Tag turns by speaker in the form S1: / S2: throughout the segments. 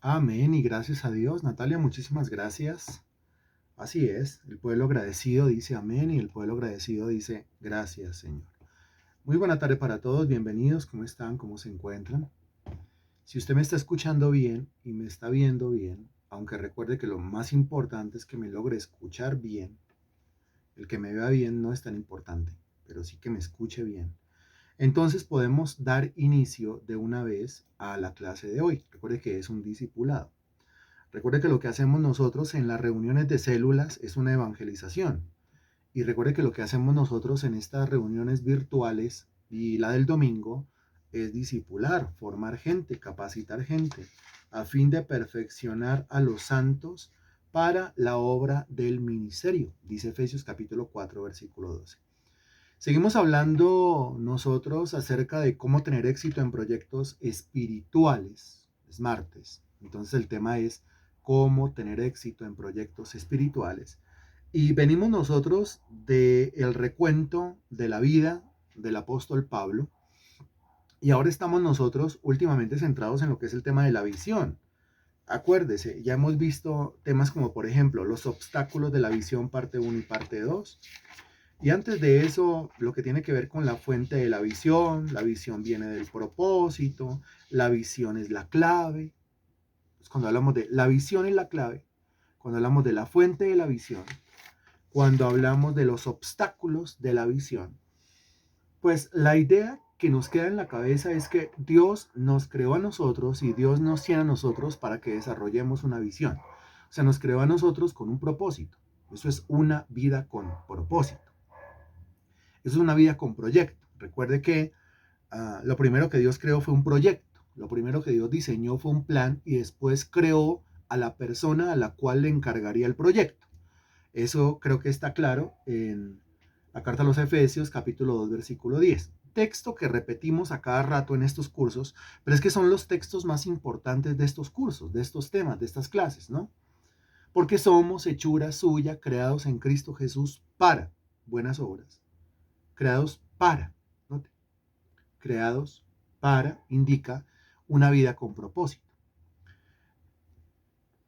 S1: Amén y gracias a Dios. Natalia, muchísimas gracias. Así es, el pueblo agradecido dice amén y el pueblo agradecido dice gracias, Señor. Muy buena tarde para todos, bienvenidos, ¿cómo están? ¿Cómo se encuentran? Si usted me está escuchando bien y me está viendo bien, aunque recuerde que lo más importante es que me logre escuchar bien, el que me vea bien no es tan importante, pero sí que me escuche bien. Entonces podemos dar inicio de una vez a la clase de hoy. Recuerde que es un discipulado. Recuerde que lo que hacemos nosotros en las reuniones de células es una evangelización. Y recuerde que lo que hacemos nosotros en estas reuniones virtuales y la del domingo es discipular, formar gente, capacitar gente, a fin de perfeccionar a los santos para la obra del ministerio, dice Efesios capítulo 4, versículo 12. Seguimos hablando nosotros acerca de cómo tener éxito en proyectos espirituales. Es martes. Entonces el tema es cómo tener éxito en proyectos espirituales. Y venimos nosotros del recuento de la vida del apóstol Pablo. Y ahora estamos nosotros últimamente centrados en lo que es el tema de la visión. Acuérdese, ya hemos visto temas como por ejemplo los obstáculos de la visión parte uno y parte 2. Y antes de eso, lo que tiene que ver con la fuente de la visión viene del propósito, la visión es la clave. Pues cuando hablamos de la visión es la clave, cuando hablamos de la fuente de la visión, cuando hablamos de los obstáculos de la visión, pues la idea que nos queda en la cabeza es que Dios nos creó a nosotros y Dios nos tiene a nosotros para que desarrollemos una visión. O sea, nos creó a nosotros con un propósito. Eso es una vida con propósito. Eso es una vida con proyecto. Recuerde que lo primero que Dios creó fue un proyecto. Lo primero que Dios diseñó fue un plan y después creó a la persona a la cual le encargaría el proyecto. Eso creo que está claro en la carta a los Efesios, capítulo 2, versículo 10. Texto que repetimos a cada rato en estos cursos, pero es que son los textos más importantes de estos cursos, de estos temas, de estas clases, ¿no? Porque somos hechura suya, creados en Cristo Jesús para buenas obras, creados para, ¿no? Creados para, indica una vida con propósito.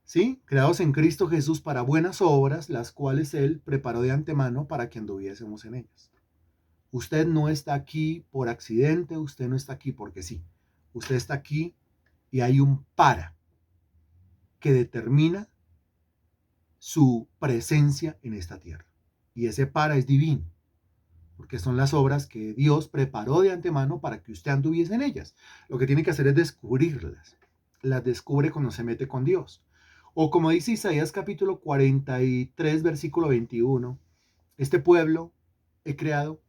S1: ¿Sí? Creados en Cristo Jesús para buenas obras, las cuales Él preparó de antemano para que anduviésemos en ellas. Usted no está aquí por accidente, usted no está aquí porque sí. Usted está aquí y hay un para que determina su presencia en esta tierra. Y ese para es divino, porque son las obras que Dios preparó de antemano para que usted anduviese en ellas. Lo que tiene que hacer es descubrirlas. Las descubre cuando se mete con Dios. O como dice Isaías capítulo 43, versículo 21, este pueblo he creado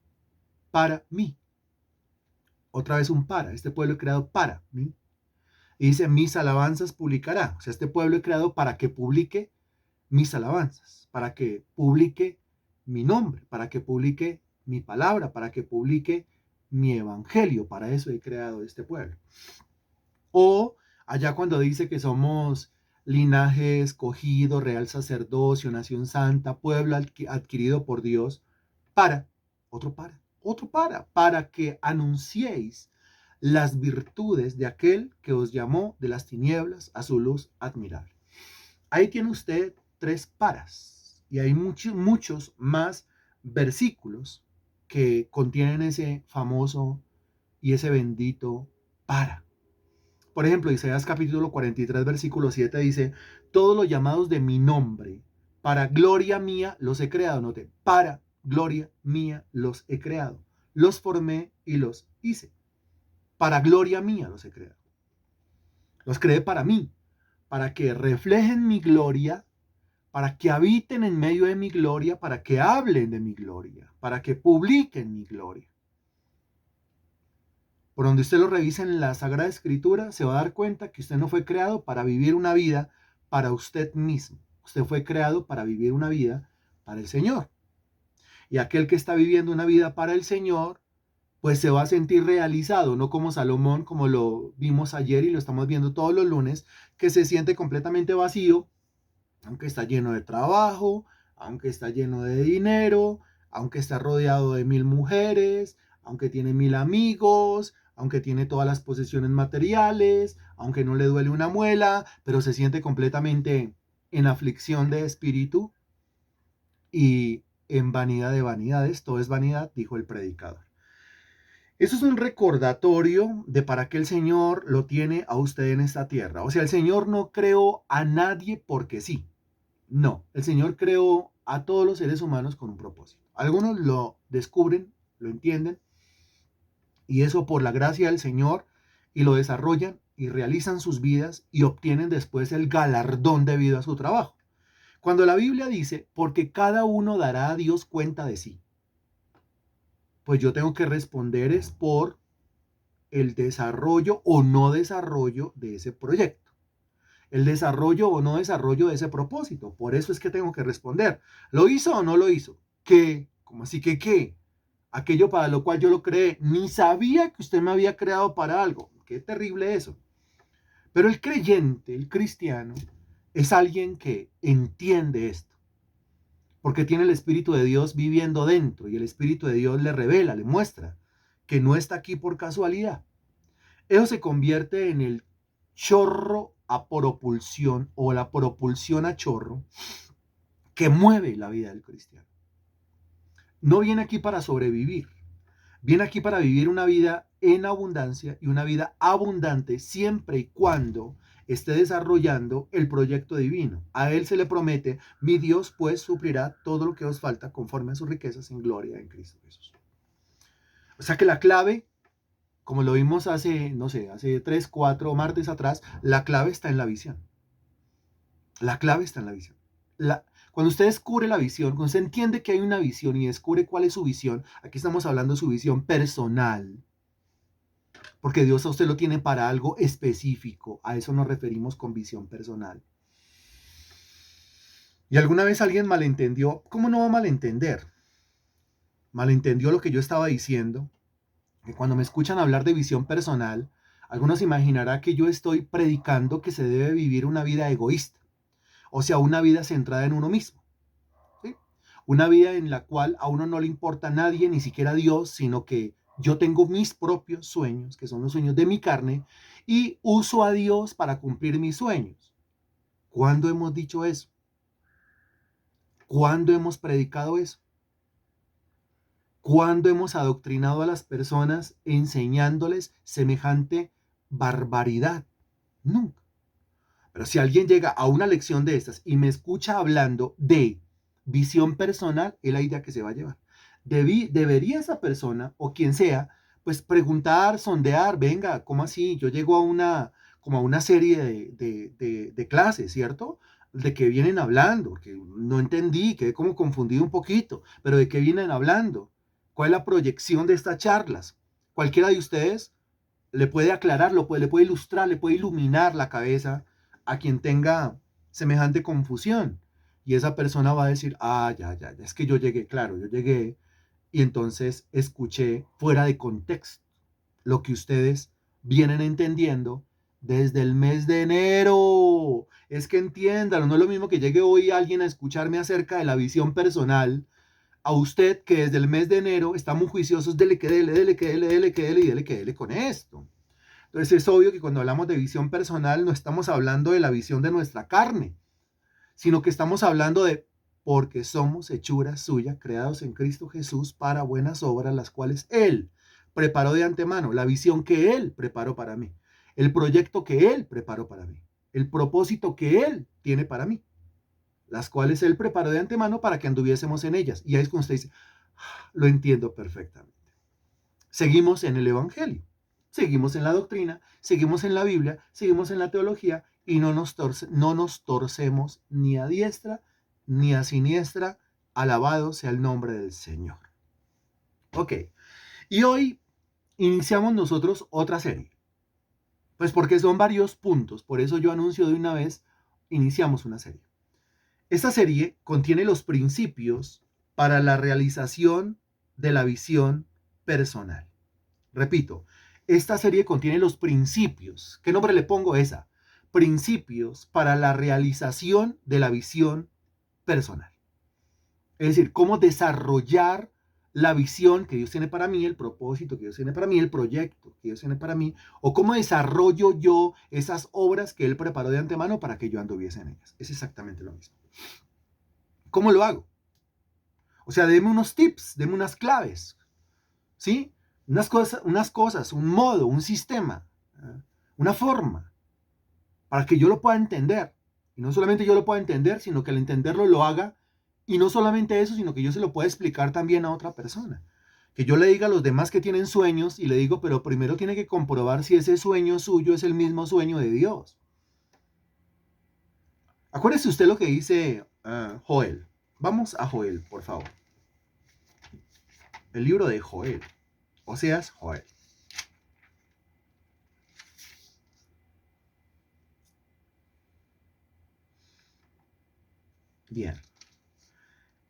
S1: para mí. Otra vez un para, este pueblo he creado para mí. Y dice, mis alabanzas publicará. O sea, este pueblo he creado para que publique mis alabanzas, para que publique mi nombre, para que publique mi palabra, para que publique mi evangelio. Para eso he creado este pueblo. O allá cuando dice que somos linaje escogido, real sacerdocio, nación santa, pueblo adquirido por Dios, para, para que anunciéis las virtudes de aquel que os llamó de las tinieblas a su luz admirable. Ahí tiene usted tres paras y hay muchos más versículos que contienen ese famoso y ese bendito para. Por ejemplo, Isaías capítulo 43, versículo 7 dice, todos los llamados de mi nombre, para gloria mía los he creado. Note, para gloria mía los he creado. Los formé y los hice. Para gloria mía los he creado. Los creé para mí, para que reflejen mi gloria, para que habiten en medio de mi gloria, para que hablen de mi gloria, para que publiquen mi gloria. Por donde usted lo revisa en la Sagrada Escritura, se va a dar cuenta que usted no fue creado para vivir una vida para usted mismo. Usted fue creado para vivir una vida para el Señor. Y aquel que está viviendo una vida para el Señor, pues se va a sentir realizado, no como Salomón, como lo vimos ayer y lo estamos viendo todos los lunes, que se siente completamente vacío, aunque está lleno de trabajo, aunque está lleno de dinero, aunque está rodeado de 1000 mujeres, aunque tiene 1000 amigos, aunque tiene todas las posesiones materiales, aunque no le duele una muela, pero se siente completamente en aflicción de espíritu y en vanidad de vanidades, todo es vanidad, dijo el predicador. Eso es un recordatorio de para qué el Señor lo tiene a usted en esta tierra. O sea, el Señor no creó a nadie porque sí. No, el Señor creó a todos los seres humanos con un propósito. Algunos lo descubren, lo entienden, y eso por la gracia del Señor, y lo desarrollan y realizan sus vidas y obtienen después el galardón debido a su trabajo. Cuando la Biblia dice, porque cada uno dará a Dios cuenta de sí, pues yo tengo que responder es por el desarrollo o no desarrollo de ese proyecto, el desarrollo o no desarrollo de ese propósito. Por eso es que tengo que responder, ¿lo hizo o no lo hizo? ¿Qué? ¿Cómo así que qué? Aquello para lo cual yo lo creé, ni sabía que usted me había creado para algo. Qué terrible eso. Pero el creyente, el cristiano, es alguien que entiende esto, porque tiene el Espíritu de Dios viviendo dentro y el Espíritu de Dios le revela, le muestra que no está aquí por casualidad. Eso se convierte en el chorro a propulsión o la propulsión a chorro que mueve la vida del cristiano. No viene aquí para sobrevivir, viene aquí para vivir una vida en abundancia y una vida abundante siempre y cuando esté desarrollando el proyecto divino. A él se le promete, mi Dios pues suplirá todo lo que os falta conforme a sus riquezas en gloria en Cristo Jesús. O sea que la clave, como lo vimos hace, no sé, hace 3, 4 martes atrás, la clave está en la visión. La clave está en la visión. Cuando usted descubre la visión, cuando usted entiende que hay una visión y descubre cuál es su visión, aquí estamos hablando de su visión personal, porque Dios a usted lo tiene para algo específico, a eso nos referimos con visión personal. Y alguna vez alguien malentendió, ¿cómo no va a malentender? Malentendió lo que yo estaba diciendo, que cuando me escuchan hablar de visión personal, algunos imaginarán que yo estoy predicando que se debe vivir una vida egoísta, o sea, una vida centrada en uno mismo. ¿Sí? Una vida en la cual a uno no le importa a nadie, ni siquiera a Dios, sino que yo tengo mis propios sueños, que son los sueños de mi carne, y uso a Dios para cumplir mis sueños. ¿Cuándo hemos dicho eso? ¿Cuándo hemos predicado eso? ¿Cuándo hemos adoctrinado a las personas enseñándoles semejante barbaridad? Nunca. Pero si alguien llega a una lección de estas y me escucha hablando de visión personal, es la idea que se va a llevar. Debería esa persona o quien sea, pues preguntar, sondear, venga, ¿cómo así? Yo llego a como a una serie de clases, ¿cierto? De qué vienen hablando, porque no entendí, quedé como confundido un poquito, pero ¿de qué vienen hablando? ¿Cuál es la proyección de estas charlas? Cualquiera de ustedes le puede aclarar, le puede ilustrar, le puede iluminar la cabeza a quien tenga semejante confusión. Y esa persona va a decir, ya, es que yo llegué, claro, yo llegué y entonces escuché fuera de contexto lo que ustedes vienen entendiendo desde el mes de enero. Es que entiendan, no es lo mismo que llegue hoy alguien a escucharme acerca de la visión personal a usted que desde el mes de enero estamos juiciosos, dele que dele, dele que dele, dele que dele y dele que dele con esto. Entonces es obvio que cuando hablamos de visión personal no estamos hablando de la visión de nuestra carne, sino que estamos hablando de porque somos hechura suya, creados en Cristo Jesús para buenas obras, las cuales Él preparó de antemano, la visión que Él preparó para mí, el proyecto que Él preparó para mí, el propósito que Él tiene para mí, las cuales Él preparó de antemano para que anduviésemos en ellas. Y ahí es cuando usted dice, lo entiendo perfectamente. Seguimos en el Evangelio, seguimos en la doctrina, seguimos en la Biblia, seguimos en la teología y no nos torcemos ni a diestra ni a siniestra. Alabado sea el nombre del Señor. Ok, y hoy iniciamos nosotros otra serie. Pues porque son varios puntos, por eso yo anuncio de una vez, iniciamos una serie. Esta serie contiene los principios para la realización de la visión personal. Repito, esta serie contiene los principios. ¿Qué nombre le pongo a esa? Principios para la realización de la visión personal. Es decir, cómo desarrollar la visión que Dios tiene para mí, el propósito que Dios tiene para mí, el proyecto que Dios tiene para mí, o cómo desarrollo yo esas obras que Él preparó de antemano para que yo anduviese en ellas. Es exactamente lo mismo. ¿Cómo lo hago? O sea, deme unos tips, deme unas claves, ¿sí? Unas cosas, un modo, un sistema, una forma, para que yo lo pueda entender. Y no solamente yo lo pueda entender, sino que al entenderlo lo haga. Y no solamente eso, sino que yo se lo pueda explicar también a otra persona. Que yo le diga a los demás que tienen sueños y le digo, pero primero tiene que comprobar si ese sueño suyo es el mismo sueño de Dios. Acuérdese usted lo que dice Joel. Vamos a Joel, por favor. El libro de Joel. Oseas, Joel. Bien.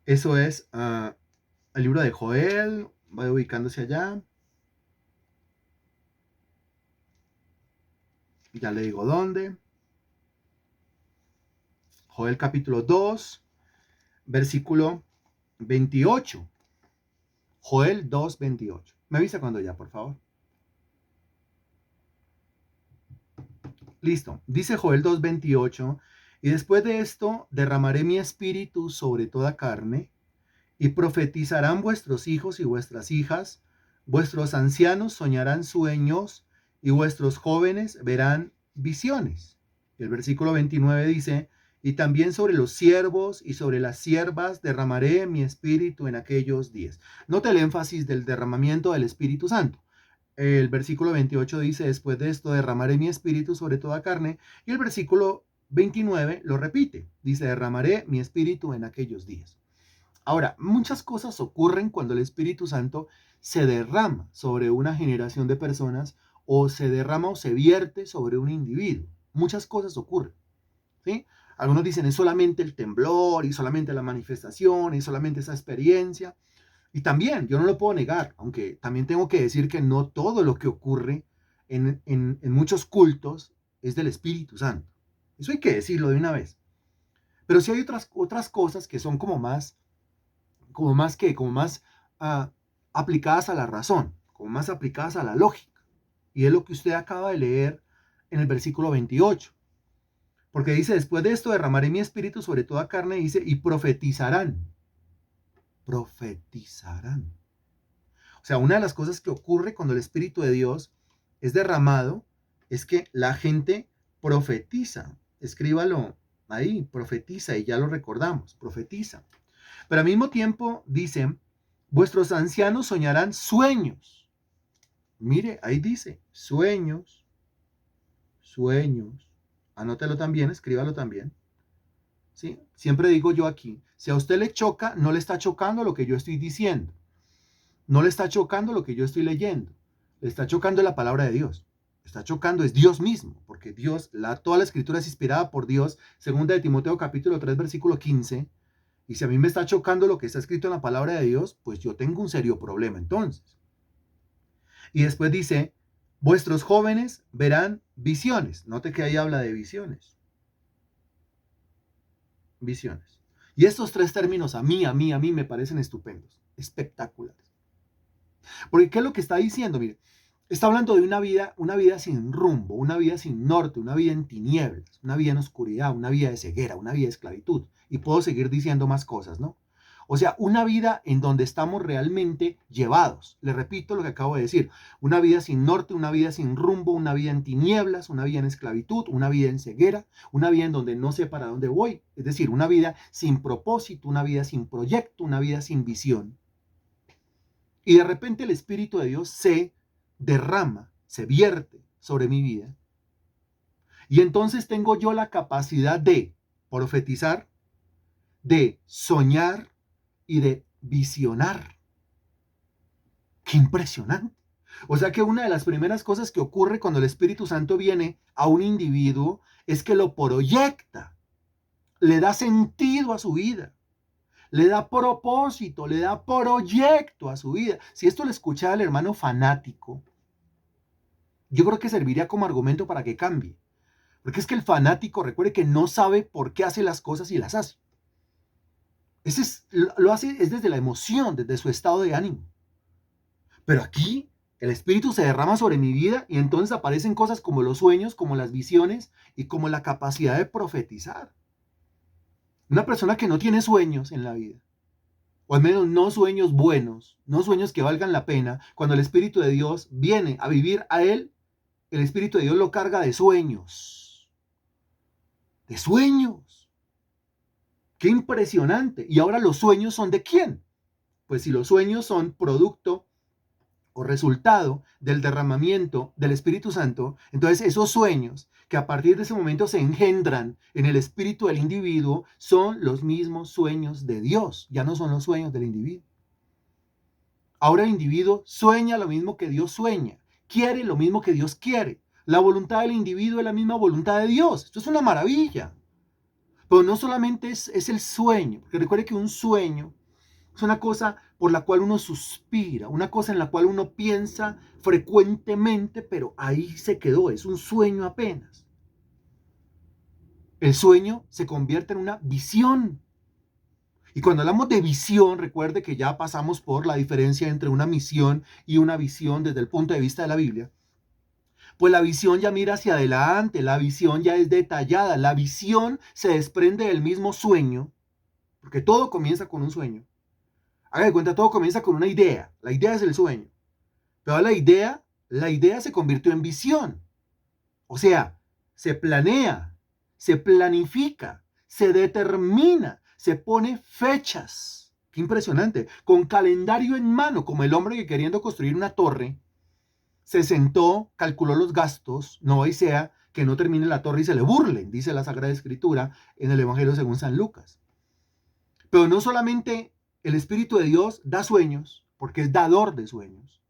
S1: Eso es el libro de Joel. Va ubicándose allá. Ya le digo dónde. Joel capítulo 2, versículo 28. Joel 2, 28. Me avisa cuando ya, por favor. Listo. Dice Joel 2, 28. Y después de esto derramaré mi espíritu sobre toda carne, y profetizarán vuestros hijos y vuestras hijas, vuestros ancianos soñarán sueños, y vuestros jóvenes verán visiones. El versículo 29 dice, y también sobre los siervos y sobre las siervas derramaré mi espíritu en aquellos días. Nota el énfasis del derramamiento del Espíritu Santo. El versículo 28 dice, después de esto derramaré mi espíritu sobre toda carne. Y el versículo 29 lo repite. Dice, derramaré mi espíritu en aquellos días. Ahora, muchas cosas ocurren cuando el Espíritu Santo se derrama sobre una generación de personas o se derrama o se vierte sobre un individuo. Muchas cosas ocurren, ¿sí? Algunos dicen es solamente el temblor y solamente la manifestación y solamente esa experiencia. Y también, yo no lo puedo negar, aunque también tengo que decir que no todo lo que ocurre en muchos cultos es del Espíritu Santo. Eso hay que decirlo de una vez. Pero sí hay otras cosas que son como más aplicadas a la razón, como más aplicadas a la lógica. Y es lo que usted acaba de leer en el versículo 28. Porque dice, después de esto derramaré mi espíritu sobre toda carne, dice, y profetizarán. Profetizarán. O sea, una de las cosas que ocurre cuando el Espíritu de Dios es derramado es que la gente profetiza. Escríbalo ahí, profetiza, y ya lo recordamos, profetiza. Pero al mismo tiempo dice, vuestros ancianos soñarán sueños. Mire, ahí dice, sueños, sueños. Anótelo también, escríbalo también. ¿Sí? Siempre digo yo aquí, si a usted le choca, no le está chocando lo que yo estoy diciendo. No le está chocando lo que yo estoy leyendo. Le está chocando la palabra de Dios. Está chocando es Dios mismo, porque Dios, toda la escritura es inspirada por Dios. Segunda de Timoteo capítulo 3, versículo 15. Y si a mí me está chocando lo que está escrito en la palabra de Dios, pues yo tengo un serio problema entonces. Y después dice, vuestros jóvenes verán visiones. Note que ahí habla de visiones. Visiones. Y estos tres términos a mí me parecen estupendos, espectaculares. Porque ¿qué es lo que está diciendo? Mire, está hablando de una vida sin rumbo, una vida sin norte, una vida en tinieblas, una vida en oscuridad, una vida de ceguera, una vida de esclavitud. Y puedo seguir diciendo más cosas, ¿no? O sea, una vida en donde estamos realmente llevados. Le repito lo que acabo de decir. Una vida sin norte, una vida sin rumbo, una vida en tinieblas, una vida en esclavitud, una vida en ceguera, una vida en donde no sé para dónde voy. Es decir, una vida sin propósito, una vida sin proyecto, una vida sin visión. Y de repente el Espíritu de Dios se derrama, se vierte sobre mi vida. Y entonces tengo yo la capacidad de profetizar, de soñar y de visionar. ¡Qué impresionante! O sea que una de las primeras cosas que ocurre cuando el Espíritu Santo viene a un individuo es que lo proyecta, le da sentido a su vida. Le da propósito, le da proyecto a su vida. Si esto lo escucha el hermano fanático, yo creo que serviría como argumento para que cambie. Porque es que el fanático, recuerde que no sabe por qué hace las cosas y las hace. Lo hace es desde la emoción, desde su estado de ánimo. Pero aquí el Espíritu se derrama sobre mi vida y entonces aparecen cosas como los sueños, como las visiones y como la capacidad de profetizar. Una persona que no tiene sueños en la vida, o al menos no sueños buenos, no sueños que valgan la pena, cuando el Espíritu de Dios viene a vivir a él, el Espíritu de Dios lo carga de sueños. De sueños. ¡Qué impresionante! Y ahora los sueños son ¿de quién? Pues si los sueños son producto o resultado del derramamiento del Espíritu Santo, entonces esos sueños que a partir de ese momento se engendran en el espíritu del individuo son los mismos sueños de Dios, ya no son los sueños del individuo. Ahora el individuo sueña lo mismo que Dios sueña, quiere lo mismo que Dios quiere. La voluntad del individuo es la misma voluntad de Dios. Esto es una maravilla. Pero no solamente es el sueño, porque recuerde que un sueño es una cosa por la cual uno suspira, una cosa en la cual uno piensa frecuentemente, pero ahí se quedó, es un sueño apenas. El sueño se convierte en una visión. Y cuando hablamos de visión, recuerde que ya pasamos por la diferencia entre una misión y una visión desde el punto de vista de la Biblia. Pues la visión ya mira hacia adelante, la visión ya es detallada, la visión se desprende del mismo sueño, porque todo comienza con un sueño. Haga de cuenta, todo comienza con una idea. La idea es el sueño. Pero la idea se convirtió en visión. O sea, se planea, se planifica, se determina, se pone fechas. Qué impresionante. Con calendario en mano, como el hombre que queriendo construir una torre, se sentó, calculó los gastos, no sea que no termine la torre y se le burlen, dice la Sagrada Escritura en el Evangelio según San Lucas. Pero no solamente el Espíritu de Dios da sueños, porque es dador de sueños.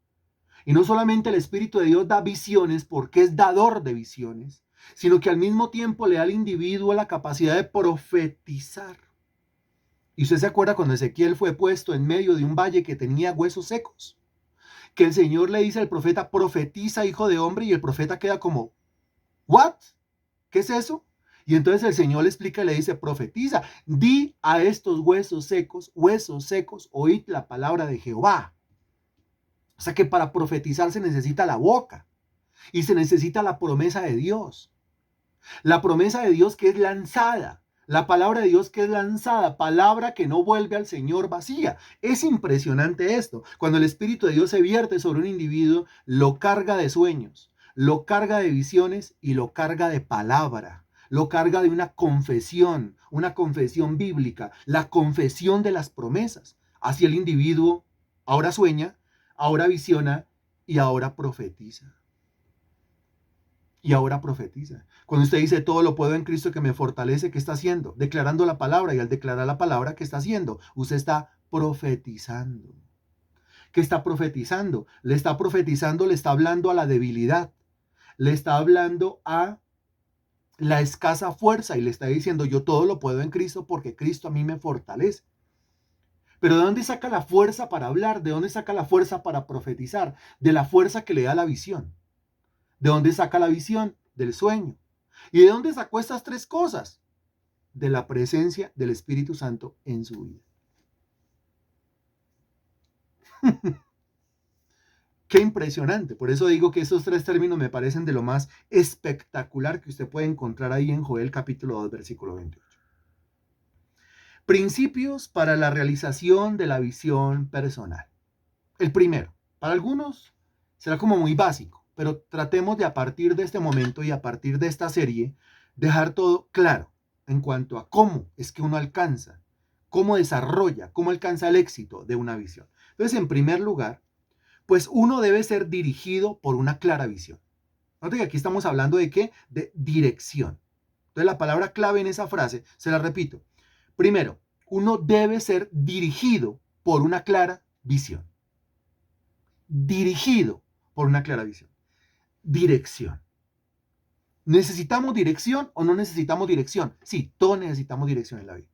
S1: Y no solamente el Espíritu de Dios da visiones, porque es dador de visiones, sino que al mismo tiempo le da al individuo la capacidad de profetizar. Y usted se acuerda cuando Ezequiel fue puesto en medio de un valle que tenía huesos secos, que el Señor le dice al profeta, profetiza, hijo de hombre, y el profeta queda como, ¿what? ¿Qué es eso? Y entonces el Señor le explica y le dice, profetiza, di a estos huesos secos, oíd la palabra de Jehová. O sea que para profetizar se necesita la boca y se necesita la promesa de Dios. La promesa de Dios que es lanzada, la palabra de Dios que es lanzada, palabra que no vuelve al Señor vacía. Es impresionante esto. Cuando el Espíritu de Dios se vierte sobre un individuo, lo carga de sueños, lo carga de visiones y lo carga de palabra. Lo carga de una confesión bíblica, la confesión de las promesas. Así el individuo ahora sueña, ahora visiona y ahora profetiza. Y ahora profetiza. Cuando usted dice todo lo puedo en Cristo que me fortalece, ¿qué está haciendo? Declarando la palabra, y al declarar la palabra, ¿qué está haciendo? Usted está profetizando. ¿Qué está profetizando? Le está hablando a la debilidad, le está hablando a la escasa fuerza y le está diciendo yo todo lo puedo en Cristo porque Cristo a mí me fortalece. Pero ¿de dónde saca la fuerza para hablar? ¿De dónde saca la fuerza para profetizar? De la fuerza que le da la visión. ¿De dónde saca la visión? Del sueño. ¿Y de dónde sacó estas tres cosas? De la presencia del Espíritu Santo en su vida. Qué impresionante. Por eso digo que estos tres términos me parecen de lo más espectacular que usted puede encontrar ahí en Joel capítulo 2, versículo 28. Principios para la realización de la visión personal. El primero, para algunos será como muy básico, pero tratemos de a partir de este momento y a partir de esta serie dejar todo claro en cuanto a cómo es que uno alcanza, cómo desarrolla, cómo alcanza el éxito de una visión. Entonces, en primer lugar, pues uno debe ser dirigido por una clara visión. Note que aquí estamos hablando de qué? De dirección. Entonces, la palabra clave en esa frase, se la repito. Primero, uno debe ser dirigido por una clara visión. Dirigido por una clara visión. Dirección. ¿Necesitamos dirección o no necesitamos dirección? Sí, todos necesitamos dirección en la vida.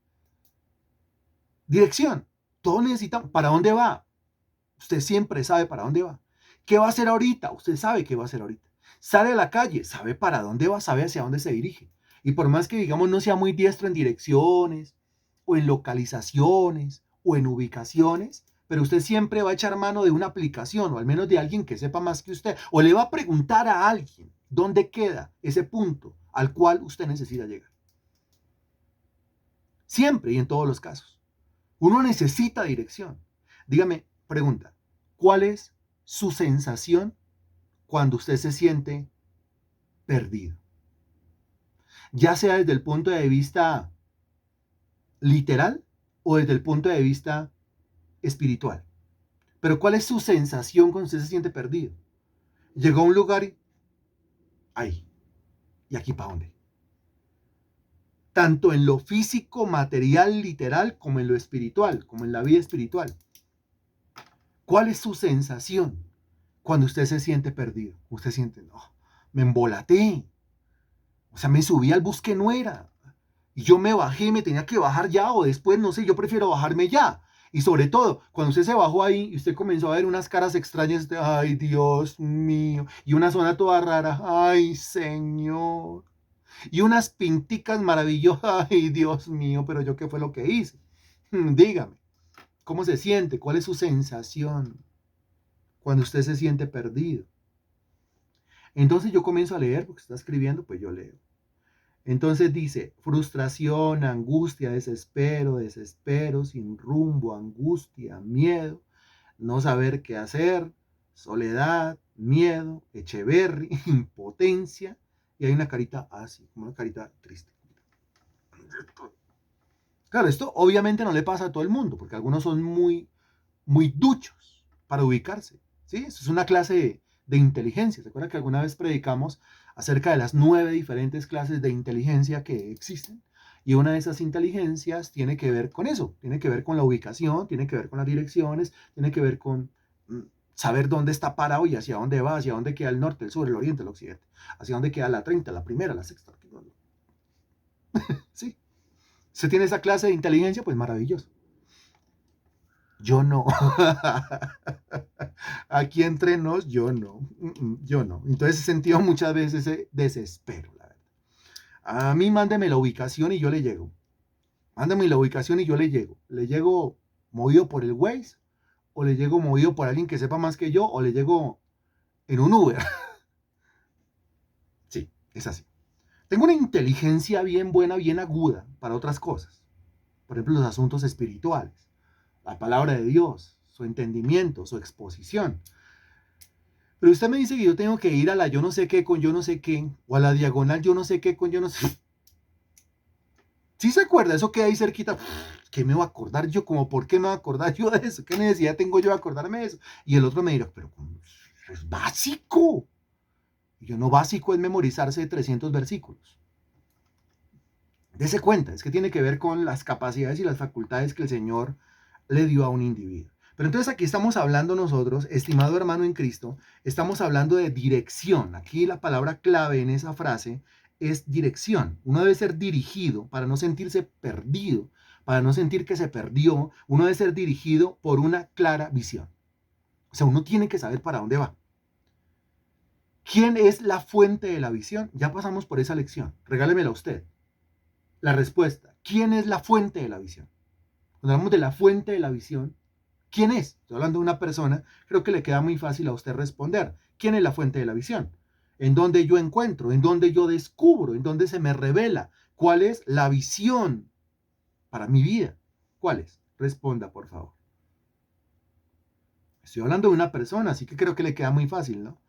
S1: Dirección. Todos necesitamos. ¿Para dónde va? Usted siempre sabe para dónde va. ¿Qué va a hacer ahorita? Usted sabe qué va a hacer ahorita. Sale a la calle, sabe para dónde va, sabe hacia dónde se dirige. Y por más que, digamos, no sea muy diestro en direcciones, o en localizaciones o en ubicaciones, pero usted siempre va a echar mano de una aplicación o al menos de alguien que sepa más que usted, o le va a preguntar a alguien dónde queda ese punto al cual usted necesita llegar. Siempre y en todos los casos. Uno necesita dirección. Dígame, pregunta, ¿cuál es su sensación cuando usted se siente perdido? Ya sea desde el punto de vista literal o desde el punto de vista espiritual. Pero ¿cuál es su sensación cuando usted se siente perdido? Llegó a un lugar y ahí. ¿Y aquí para dónde? Tanto en lo físico, material, literal, como en lo espiritual, como en la vida espiritual. ¿Cuál es su sensación cuando usted se siente perdido? Usted siente, no, me embolaté. O sea, me subí al bus que no era. Y yo me bajé, me tenía que bajar ya o después, no sé, yo prefiero bajarme ya. Y sobre todo, cuando usted se bajó ahí y usted comenzó a ver unas caras extrañas de, ay, Dios mío, y una zona toda rara, ay, Señor, y unas pinticas maravillosas, ay, Dios mío, pero yo qué fue lo que hice. Dígame, ¿cómo se siente? ¿Cuál es su sensación cuando usted se siente perdido? Entonces yo comienzo a leer, porque está escribiendo, pues yo leo. Entonces dice, frustración, angustia, desespero, sin rumbo, angustia, miedo, no saber qué hacer, soledad, miedo, echeverri, impotencia, y hay una carita así, como una carita triste. Claro, esto obviamente no le pasa a todo el mundo, porque algunos son muy duchos para ubicarse, ¿sí? Eso es una clase de inteligencia. ¿Se acuerdan que alguna vez predicamos acerca de las 9 diferentes clases de inteligencia que existen? Y una de esas inteligencias tiene que ver con eso, tiene que ver con la ubicación, tiene que ver con las direcciones, tiene que ver con saber dónde está parado y hacia dónde va, hacia dónde queda el norte, el sur, el oriente, el occidente, hacia dónde queda la 30, la primera, la sexta. ¿Sí? ¿Se tiene esa clase de inteligencia? Pues maravilloso. Yo no. Aquí entre nos, yo no. Yo no. Entonces he sentido muchas veces ese desespero, la verdad. A mí mándeme la ubicación y yo le llego. Mándeme la ubicación y yo le llego. ¿Le llego movido por el Waze? ¿O le llego movido por alguien que sepa más que yo? ¿O le llego en un Uber? Sí, es así. Tengo una inteligencia bien buena, bien aguda para otras cosas. Por ejemplo, los asuntos espirituales, la palabra de Dios, su entendimiento, su exposición. Pero usted me dice que yo tengo que ir a la yo no sé qué con yo no sé qué, o a la diagonal yo no sé qué con yo no sé. ¿Sí se acuerda? Eso queda ahí cerquita. ¿Qué me voy a acordar yo? Como, ¿por qué me voy a acordar yo de eso? ¿Qué necesidad tengo yo de acordarme de eso? Y el otro me dirá, pero es básico. Y yo, no, básico es memorizarse 300 versículos. Dese cuenta, es que tiene que ver con las capacidades y las facultades que el Señor le dio a un individuo. Pero entonces aquí estamos hablando nosotros, estimado hermano en Cristo, estamos hablando de dirección. Aquí la palabra clave en esa frase es dirección. Uno debe ser dirigido para no sentirse perdido, para no sentir que se perdió. Uno debe ser dirigido por una clara visión. O sea, uno tiene que saber para dónde va. ¿Quién es la fuente de la visión? Ya pasamos por esa lección. Regálemela a usted. La respuesta. ¿Quién es la fuente de la visión? Cuando hablamos de la fuente de la visión, ¿quién es? Estoy hablando de una persona, creo que le queda muy fácil a usted responder. ¿Quién es la fuente de la visión? ¿En dónde yo encuentro? ¿En dónde yo descubro? ¿En dónde se me revela? ¿Cuál es la visión para mi vida? ¿Cuál es? Responda, por favor. Estoy hablando de una persona, así que creo que le queda muy fácil, ¿no?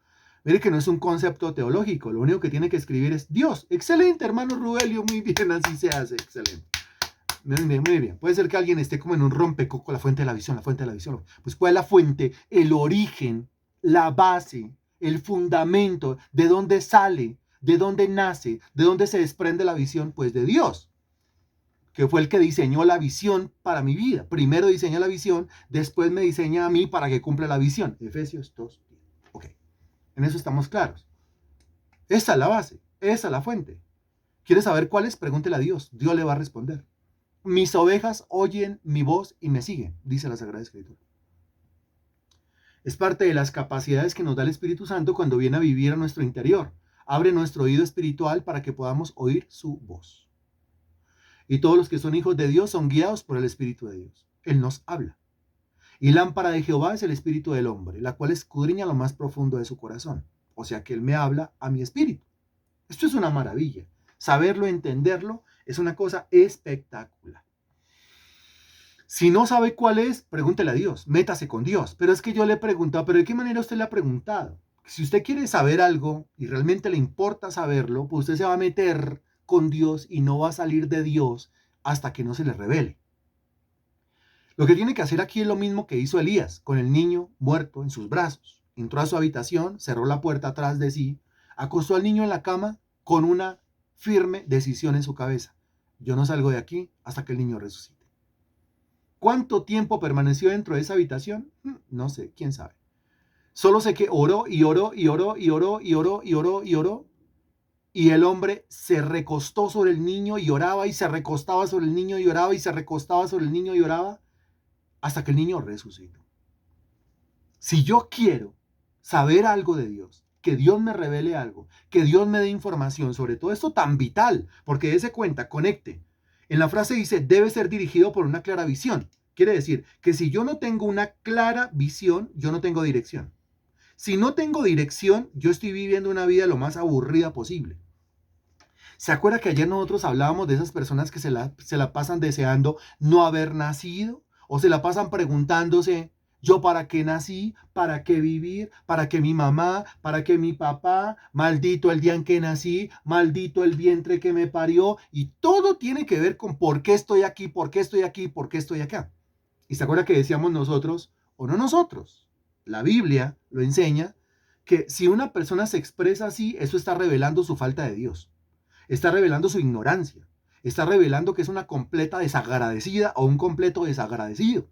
S1: Mire que no es un concepto teológico, lo único que tiene que escribir es Dios. Excelente, hermano Rubelio, muy bien, así se hace, excelente. Muy bien, muy bien. Puede ser que alguien esté como en un rompecoco, la fuente de la visión, la fuente de la visión. Pues, ¿cuál es la fuente? El origen, la base, el fundamento, de dónde sale, de dónde nace, de dónde se desprende la visión, pues de Dios, que fue el que diseñó la visión para mi vida. Primero diseña la visión, después me diseña a mí para que cumpla la visión. Efesios 2. Ok, en eso estamos claros. Esa es la base, esa es la fuente. ¿Quieres saber cuál es? Pregúntele a Dios, Dios le va a responder. Mis ovejas oyen mi voz y me siguen, dice la Sagrada Escritura. Es parte de las capacidades que nos da el Espíritu Santo cuando viene a vivir a nuestro interior. Abre nuestro oído espiritual para que podamos oír su voz. Y todos los que son hijos de Dios son guiados por el Espíritu de Dios. Él nos habla. Y lámpara de Jehová es el espíritu del hombre, la cual escudriña lo más profundo de su corazón. O sea que Él me habla a mi espíritu. Esto es una maravilla. Saberlo, entenderlo, es una cosa espectacular. Si no sabe cuál es, pregúntele a Dios, métase con Dios. Pero es que yo le he preguntado, ¿pero de qué manera usted le ha preguntado? Si usted quiere saber algo y realmente le importa saberlo, pues usted se va a meter con Dios y no va a salir de Dios hasta que no se le revele. Lo que tiene que hacer aquí es lo mismo que hizo Elías con el niño muerto en sus brazos. Entró a su habitación, cerró la puerta atrás de sí, acostó al niño en la cama con una firme decisión en su cabeza. Yo no salgo de aquí hasta que el niño resucite. ¿Cuánto tiempo permaneció dentro de esa habitación? No sé, quién sabe. Solo sé que oró y oró y oró y oró y oró y oró y oró. Y el hombre se recostó sobre el niño y oraba y se recostaba sobre el niño y oraba y se recostaba sobre el niño y oraba hasta que el niño resucitó. Si yo quiero saber algo de Dios, que Dios me revele algo, que Dios me dé información sobre todo esto tan vital, porque dése cuenta, conecte. En la frase dice, debe ser dirigido por una clara visión. Quiere decir que si yo no tengo una clara visión, yo no tengo dirección. Si no tengo dirección, yo estoy viviendo una vida lo más aburrida posible. ¿Se acuerda que ayer nosotros hablábamos de esas personas que se la pasan deseando no haber nacido? ¿O se la pasan preguntándose, yo para qué nací, para qué vivir, para qué mi mamá, para qué mi papá, maldito el día en que nací, maldito el vientre que me parió? Y todo tiene que ver con por qué estoy aquí, por qué estoy aquí, por qué estoy acá. ¿Y se acuerda que decíamos nosotros, o no nosotros? La Biblia lo enseña, que si una persona se expresa así, eso está revelando su falta de Dios. Está revelando su ignorancia. Está revelando que es una completa desagradecida o un completo desagradecido.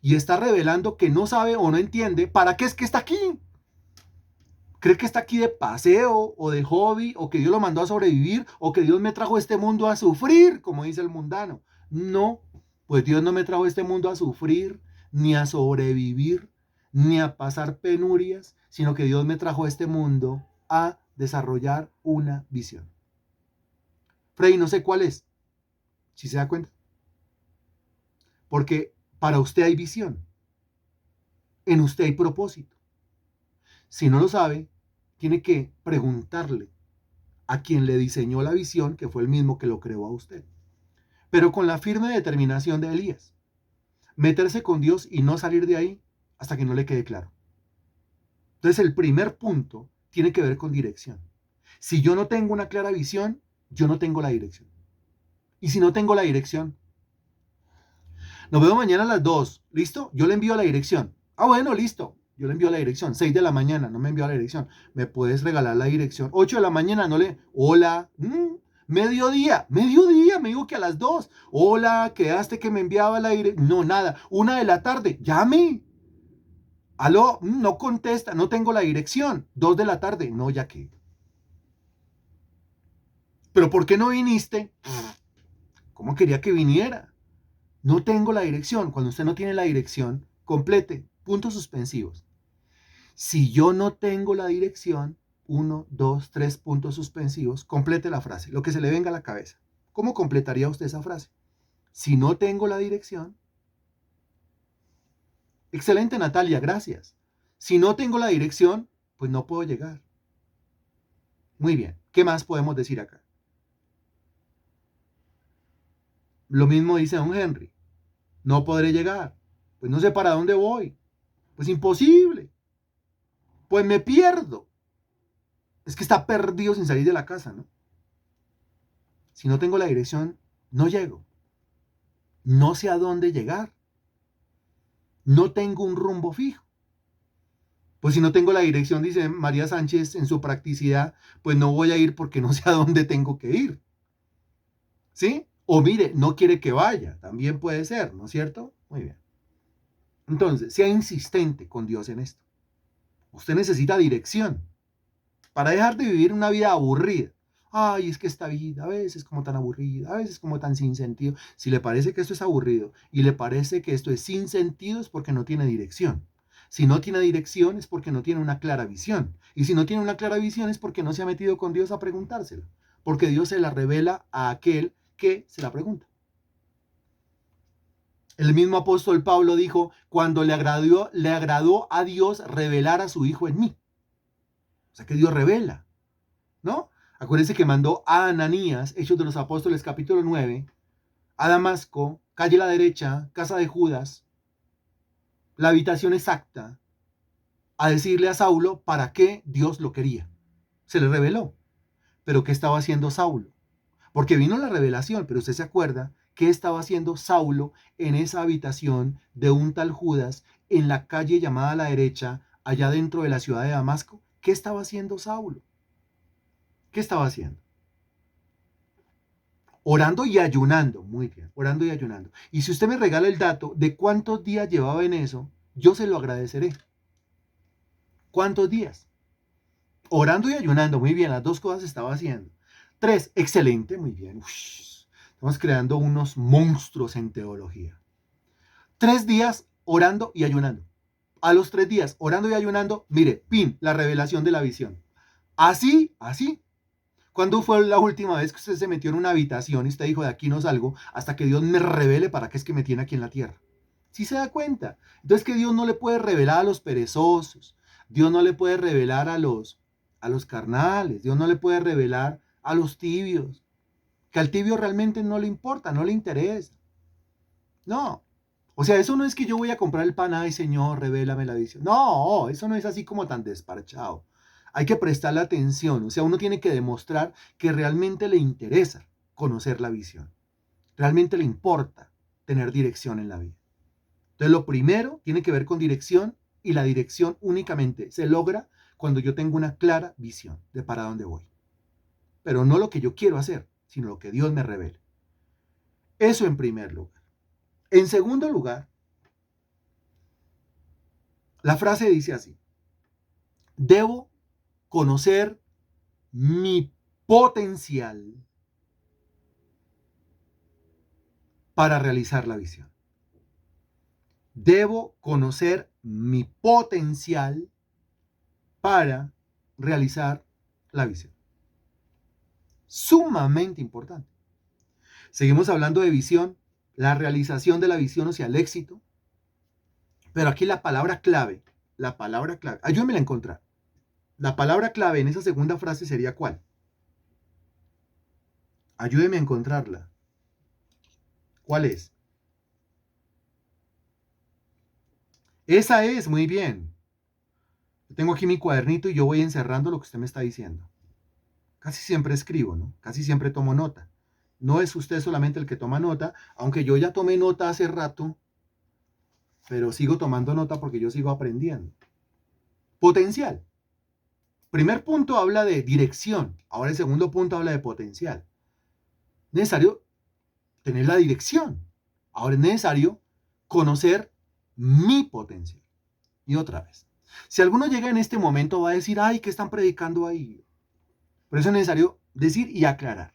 S1: Y está revelando que no sabe o no entiende para qué es que está aquí. Cree que está aquí de paseo o de hobby o que Dios lo mandó a sobrevivir o que Dios me trajo a este mundo a sufrir, como dice el mundano. No, pues Dios no me trajo a este mundo a sufrir, ni a sobrevivir, ni a pasar penurias, sino que Dios me trajo a este mundo a desarrollar una visión. Freddy, no sé cuál es, si se da cuenta. Porque para usted hay visión, en usted hay propósito. Si no lo sabe, tiene que preguntarle a quien le diseñó la visión, que fue el mismo que lo creó a usted. Pero con la firme determinación de Elías, meterse con Dios y no salir de ahí hasta que no le quede claro. Entonces el primer punto tiene que ver con dirección. Si yo no tengo una clara visión, yo no tengo la dirección. Y si no tengo la dirección, nos vemos mañana a las 2. ¿Listo? Yo le envío la dirección. Ah, bueno, listo. Yo le envío la dirección. 6 de la mañana, no me envió la dirección. ¿Me puedes regalar la dirección? 8 de la mañana, no le... Hola. Mediodía, me dijo que a las 2. Hola, quedaste que me enviaba la dirección. No, nada. 1 de la tarde, llame. Aló, no contesta, no tengo la dirección. 2 de la tarde, no, ya que. ¿Pero por qué no viniste? ¿Cómo quería que viniera? No tengo la dirección. Cuando usted no tiene la dirección, complete. Puntos suspensivos. Si yo no tengo la dirección, 1, 2, 3 puntos suspensivos, complete la frase, lo que se le venga a la cabeza. ¿Cómo completaría usted esa frase? Si no tengo la dirección. Excelente, Natalia, gracias. Si no tengo la dirección, pues no puedo llegar. Muy bien, ¿qué más podemos decir acá? Lo mismo dice don Henry. No podré llegar. Pues no sé para dónde voy. Pues imposible. Pues me pierdo. Es que está perdido sin salir de la casa, ¿no? Si no tengo la dirección, no llego. No sé a dónde llegar. No tengo un rumbo fijo. Pues si no tengo la dirección, dice María Sánchez en su practicidad, pues no voy a ir porque no sé a dónde tengo que ir. ¿Sí? O mire, no quiere que vaya. También puede ser, ¿no es cierto? Muy bien. Entonces, sea insistente con Dios en esto. Usted necesita dirección para dejar de vivir una vida aburrida. Ay, es que esta vida a veces como tan aburrida, a veces como tan sin sentido. Si le parece que esto es aburrido y le parece que esto es sin sentido, es porque no tiene dirección. Si no tiene dirección es porque no tiene una clara visión. Y si no tiene una clara visión es porque no se ha metido con Dios a preguntárselo. Porque Dios se la revela a aquel qué se la pregunta. El mismo apóstol Pablo dijo, cuando le agradó a Dios revelar a su Hijo en mí. O sea que Dios revela, ¿no? Acuérdense que mandó a Ananías, Hechos de los Apóstoles capítulo 9, a Damasco, calle a la derecha, casa de Judas, la habitación exacta, a decirle a Saulo para qué Dios lo quería. Se le reveló. Pero ¿qué estaba haciendo Saulo? Porque vino la revelación, pero usted se acuerda qué estaba haciendo Saulo en esa habitación de un tal Judas en la calle llamada a la derecha, allá dentro de la ciudad de Damasco. ¿Qué estaba haciendo Saulo? ¿Qué estaba haciendo? Orando y ayunando. Muy bien, orando y ayunando. Y si usted me regala el dato de cuántos días llevaba en eso, yo se lo agradeceré. ¿Cuántos días? Orando y ayunando. Muy bien, las dos cosas estaba haciendo. 3, excelente, muy bien. Estamos creando unos monstruos en teología. 3 días orando y ayunando. A los 3 días orando y ayunando, mire, pin, la revelación de la visión. Así, así. ¿Cuándo fue la última vez que usted se metió en una habitación y usted dijo, de aquí no salgo hasta que Dios me revele para qué es que me tiene aquí en la tierra? ¿Sí se da cuenta? Entonces que Dios no le puede revelar a los perezosos, Dios no le puede revelar a los carnales, Dios no le puede revelar a los tibios, que al tibio realmente no le importa, no le interesa. No. O sea, eso no es que yo voy a comprar el pan, ay Señor, revélame la visión. No, eso no es así como tan desparchado. Hay que prestarle atención, o sea, uno tiene que demostrar que realmente le interesa conocer la visión. Realmente le importa tener dirección en la vida. Entonces, lo primero tiene que ver con dirección y la dirección únicamente se logra cuando yo tengo una clara visión de para dónde voy. Pero no lo que yo quiero hacer, sino lo que Dios me revele. Eso en primer lugar. En segundo lugar, la frase dice así: debo conocer mi potencial para realizar la visión. Debo conocer mi potencial para realizar la visión. Sumamente importante. Seguimos hablando de visión, la realización de la visión, o sea, el éxito. Pero aquí la palabra clave, ayúdenme a encontrar. La palabra clave en esa segunda frase sería ¿cuál? Ayúdeme a encontrarla. ¿Cuál es? Esa es, muy bien. Yo tengo aquí mi cuadernito y yo voy encerrando lo que usted me está diciendo. Casi siempre escribo, ¿no? Casi siempre tomo nota. No es usted solamente el que toma nota, aunque yo ya tomé nota hace rato, pero sigo tomando nota porque yo sigo aprendiendo. Potencial. Primer punto habla de dirección, ahora el segundo punto habla de potencial. Necesario tener la dirección. Ahora es necesario conocer mi potencial. Y otra vez, si alguno llega en este momento va a decir, ay, ¿qué están predicando ahí? Por eso es necesario decir y aclarar.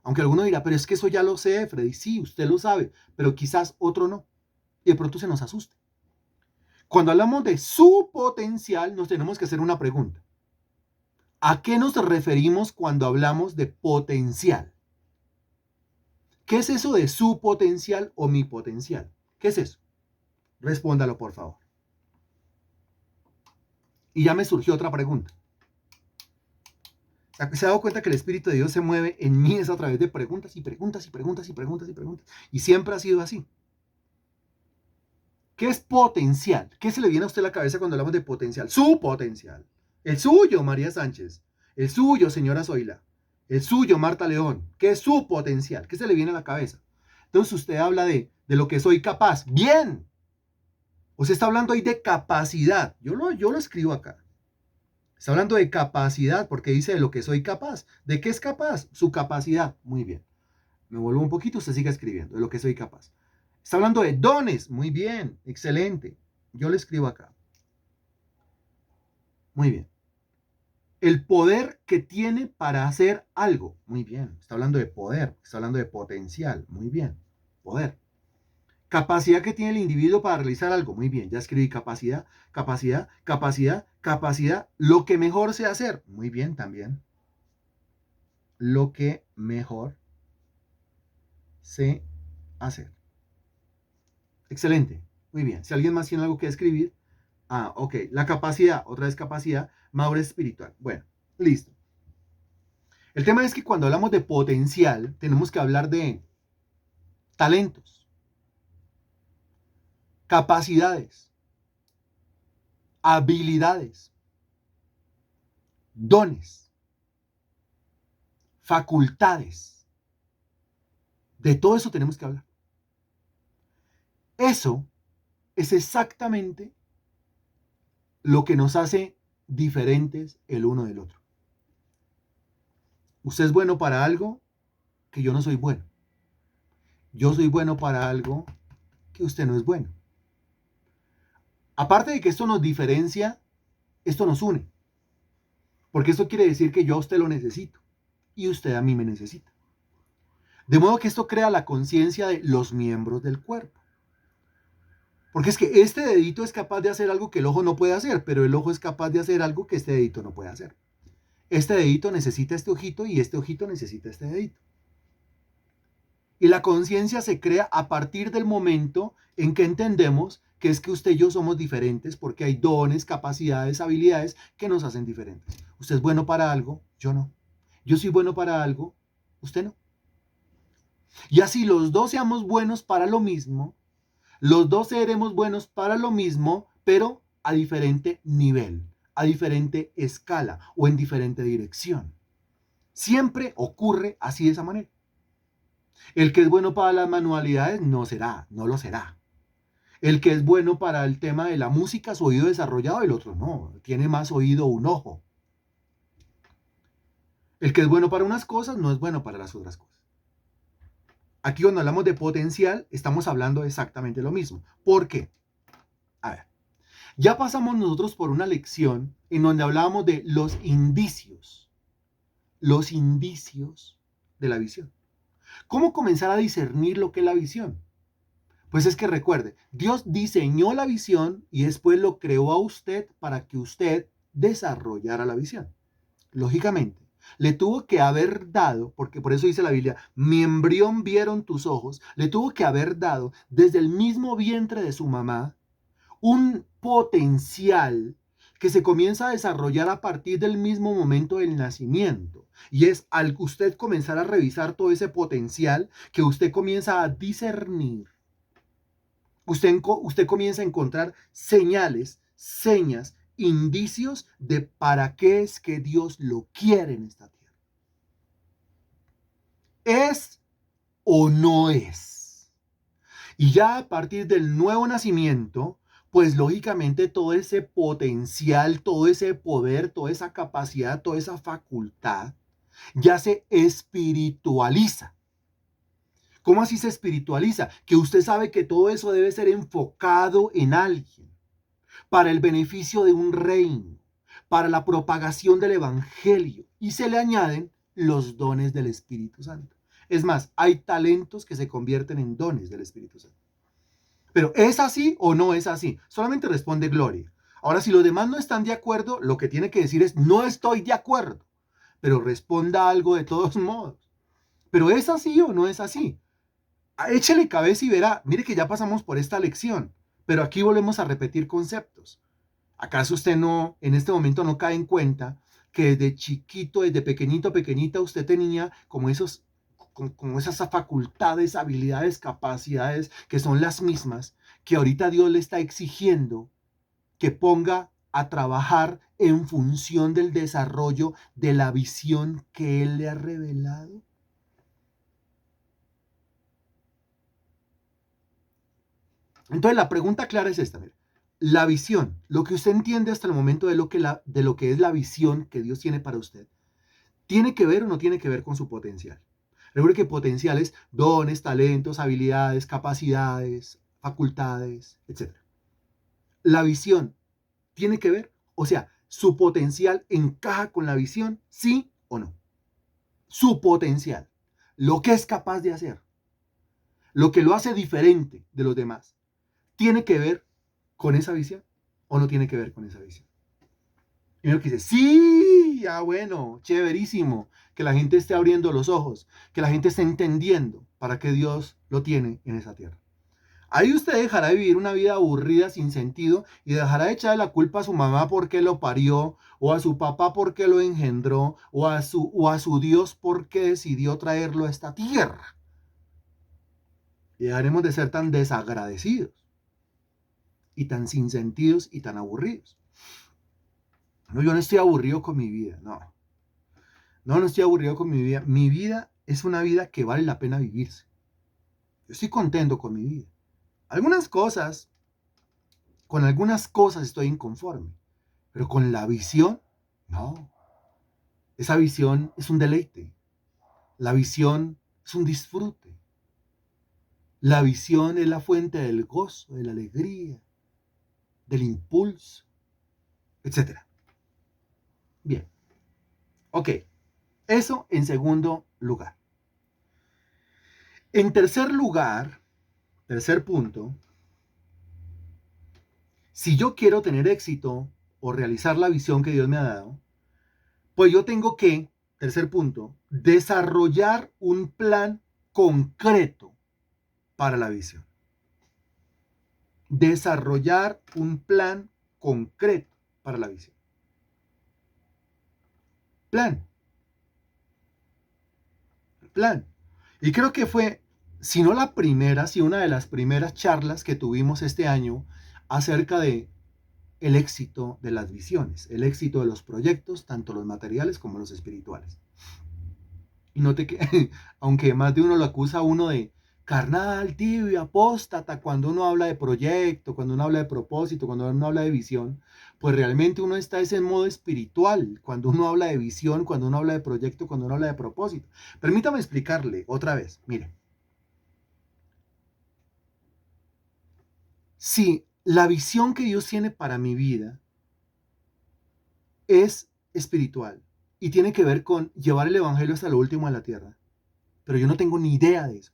S1: Aunque alguno dirá, pero es que eso ya lo sé, Freddy. Sí, usted lo sabe, pero quizás otro no. Y de pronto se nos asuste. Cuando hablamos de su potencial, nos tenemos que hacer una pregunta. ¿A qué nos referimos cuando hablamos de potencial? ¿Qué es eso de su potencial o mi potencial? ¿Qué es eso? Respóndalo, por favor. Y ya me surgió otra pregunta. ¿Se ha dado cuenta que el Espíritu de Dios se mueve en mí es a través de preguntas y preguntas y preguntas y preguntas y preguntas? Y siempre ha sido así. ¿Qué es potencial? ¿Qué se le viene a usted a la cabeza cuando hablamos de potencial? Su potencial. El suyo, María Sánchez. El suyo, señora Zoila. El suyo, Marta León. ¿Qué es su potencial? ¿Qué se le viene a la cabeza? Entonces usted habla de lo que soy capaz. ¡Bien! Usted está hablando ahí de capacidad. Yo lo escribo acá. Está hablando de capacidad porque dice de lo que soy capaz. ¿De qué es capaz? Su capacidad. Muy bien. Me vuelvo un poquito, usted siga escribiendo de lo que soy capaz. Está hablando de dones. Muy bien. Excelente. Yo le escribo acá. Muy bien. El poder que tiene para hacer algo. Muy bien. Está hablando de poder. Está hablando de potencial. Muy bien. Poder. Capacidad que tiene el individuo para realizar algo. Muy bien, ya escribí capacidad, capacidad, capacidad, capacidad. Lo que mejor sé hacer. Muy bien también. Lo que mejor sé hacer. Excelente. Muy bien. Si alguien más tiene algo que escribir. Ok. La capacidad, otra vez capacidad, madurez espiritual. Bueno, listo. El tema es que cuando hablamos de potencial, tenemos que hablar de talentos, capacidades, habilidades, dones, facultades. De todo eso tenemos que hablar. Eso es exactamente lo que nos hace diferentes el uno del otro. Usted es bueno para algo que yo no soy bueno. Yo soy bueno para algo que usted no es bueno. Aparte de que esto nos diferencia, esto nos une. Porque esto quiere decir que yo a usted lo necesito y usted a mí me necesita. De modo que esto crea la conciencia de los miembros del cuerpo. Porque es que este dedito es capaz de hacer algo que el ojo no puede hacer, pero el ojo es capaz de hacer algo que este dedito no puede hacer. Este dedito necesita este ojito y este ojito necesita este dedito. Y la conciencia se crea a partir del momento en que entendemos que es que usted y yo somos diferentes porque hay dones, capacidades, habilidades que nos hacen diferentes. Usted es bueno para algo, yo no. Yo soy bueno para algo, usted no. Y así los dos seamos buenos para lo mismo, los dos seremos buenos para lo mismo, pero a diferente nivel, a diferente escala o en diferente dirección. Siempre ocurre así de esa manera. El que es bueno para las manualidades no lo será. El que es bueno para el tema de la música, su oído desarrollado, el otro no, tiene más oído un ojo. El que es bueno para unas cosas no es bueno para las otras cosas. Aquí cuando hablamos de potencial, estamos hablando exactamente lo mismo. ¿Por qué? A ver, ya pasamos nosotros por una lección en donde hablábamos de los indicios de la visión. ¿Cómo comenzar a discernir lo que es la visión? Pues es que recuerde, Dios diseñó la visión y después lo creó a usted para que usted desarrollara la visión. Lógicamente, le tuvo que haber dado, porque por eso dice la Biblia, mi embrión vieron tus ojos, le tuvo que haber dado desde el mismo vientre de su mamá un potencial que se comienza a desarrollar a partir del mismo momento del nacimiento. Y es al usted comenzar a revisar todo ese potencial que usted comienza a discernir. Usted comienza a encontrar señales, señas, indicios de para qué es que Dios lo quiere en esta tierra. ¿Es o no es? Y ya a partir del nuevo nacimiento, pues lógicamente todo ese potencial, todo ese poder, toda esa capacidad, toda esa facultad, ya se espiritualiza. ¿Cómo así se espiritualiza? Que usted sabe que todo eso debe ser enfocado en alguien, para el beneficio de un reino, para la propagación del evangelio. Y se le añaden los dones del Espíritu Santo. Es más, hay talentos que se convierten en dones del Espíritu Santo. Pero ¿es así o no es así? Solamente responde Gloria. Ahora, si los demás no están de acuerdo, lo que tiene que decir es, no estoy de acuerdo. Pero responda algo de todos modos. ¿Pero es así o no es así? Échele cabeza y verá, mire que ya pasamos por esta lección, pero aquí volvemos a repetir conceptos. ¿Acaso usted no, en este momento no cae en cuenta que desde chiquito, desde pequeñito, pequeñita, usted tenía como esas facultades, habilidades, capacidades que son las mismas, que ahorita Dios le está exigiendo que ponga a trabajar en función del desarrollo de la visión que Él le ha revelado? Entonces la pregunta clara es esta, mira. La visión, lo que usted entiende hasta el momento de lo que es la visión que Dios tiene para usted, ¿tiene que ver o no tiene que ver con su potencial? Recuerde que potencial es dones, talentos, habilidades, capacidades, facultades, etc. La visión, ¿tiene que ver? O sea, ¿su potencial encaja con la visión? ¿Sí o no? Su potencial, lo que es capaz de hacer, lo que lo hace diferente de los demás, ¿tiene que ver con esa visión o no tiene que ver con esa visión? Y uno que dice, sí, bueno, chéverísimo, que la gente esté abriendo los ojos, que la gente esté entendiendo para qué Dios lo tiene en esa tierra. Ahí usted dejará de vivir una vida aburrida sin sentido y dejará de echarle la culpa a su mamá porque lo parió, o a su papá porque lo engendró, o a su Dios porque decidió traerlo a esta tierra. Y dejaremos de ser tan desagradecidos y tan sin sentidos y tan aburridos. No, yo no estoy aburrido con mi vida, no. No estoy aburrido con mi vida. Mi vida es una vida que vale la pena vivirse. Yo estoy contento con mi vida. Algunas cosas, con algunas cosas estoy inconforme, pero con la visión, no. Esa visión es un deleite. La visión es un disfrute. La visión es la fuente del gozo, de la alegría, del impulso, etcétera. Bien, ok. Eso en segundo lugar. En tercer lugar, tercer punto, si yo quiero tener éxito o realizar la visión que Dios me ha dado, pues yo tengo que, tercer punto, desarrollar un plan concreto para la visión. Desarrollar un plan concreto para la visión. Plan. Plan. Y creo que fue, si no la primera, si una de las primeras charlas que tuvimos este año acerca de el éxito de las visiones, el éxito de los proyectos, tanto los materiales como los espirituales. Y note que, aunque más de uno lo acusa a uno de carnal, tibio, apóstata, cuando uno habla de proyecto, cuando uno habla de propósito, cuando uno habla de visión, pues realmente uno está en modo espiritual, cuando uno habla de visión, cuando uno habla de proyecto, cuando uno habla de propósito. Permítame explicarle otra vez, mire, si la visión que Dios tiene para mi vida es espiritual y tiene que ver con llevar el evangelio hasta lo último de la tierra, pero yo no tengo ni idea de eso.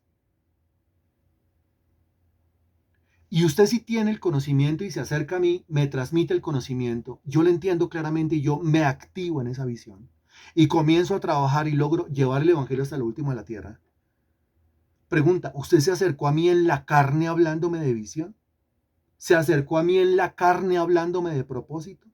S1: Y usted si tiene el conocimiento y se acerca a mí, me transmite el conocimiento, yo le entiendo claramente y yo me activo en esa visión. Y comienzo a trabajar y logro llevar el evangelio hasta lo último de la tierra. Pregunta, ¿usted se acercó a mí en la carne hablándome de visión? ¿Se acercó a mí en la carne hablándome de propósito?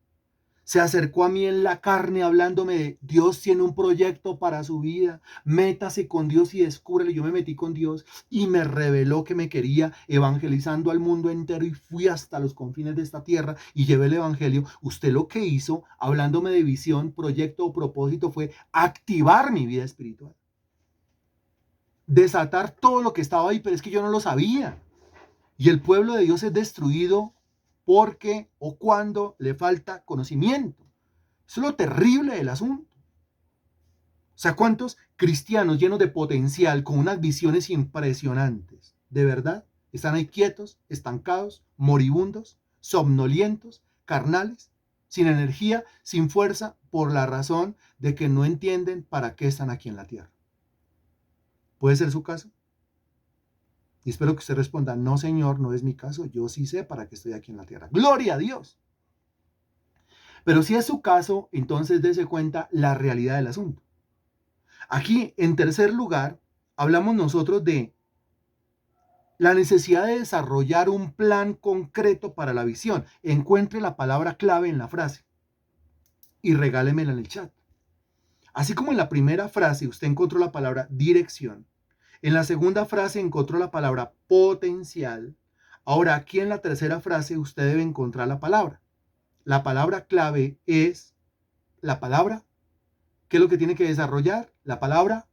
S1: Se acercó a mí en la carne hablándome de Dios tiene un proyecto para su vida, métase con Dios y descúbrelo. Yo me metí con Dios y me reveló que me quería evangelizando al mundo entero y fui hasta los confines de esta tierra y llevé el evangelio. Usted lo que hizo, hablándome de visión, proyecto o propósito, fue activar mi vida espiritual. Desatar todo lo que estaba ahí, pero es que yo no lo sabía. Y el pueblo de Dios es destruido porque o cuando le falta conocimiento. Eso es lo terrible del asunto. O sea, ¿cuántos cristianos llenos de potencial, con unas visiones impresionantes, de verdad, están ahí quietos, estancados, moribundos, somnolientos, carnales, sin energía, sin fuerza, por la razón de que no entienden para qué están aquí en la tierra? ¿Puede ser su caso? Y espero que usted responda, no señor, no es mi caso, yo sí sé para qué estoy aquí en la tierra. ¡Gloria a Dios! Pero si es su caso, entonces dése cuenta la realidad del asunto. Aquí, en tercer lugar, hablamos nosotros de la necesidad de desarrollar un plan concreto para la visión. Encuentre la palabra clave en la frase y regálemela en el chat. Así como en la primera frase usted encontró la palabra dirección, en la segunda frase encontró la palabra potencial, ahora aquí en la tercera frase usted debe encontrar la palabra. La palabra clave es la palabra. ¿Qué es lo que tiene que desarrollar? La palabra,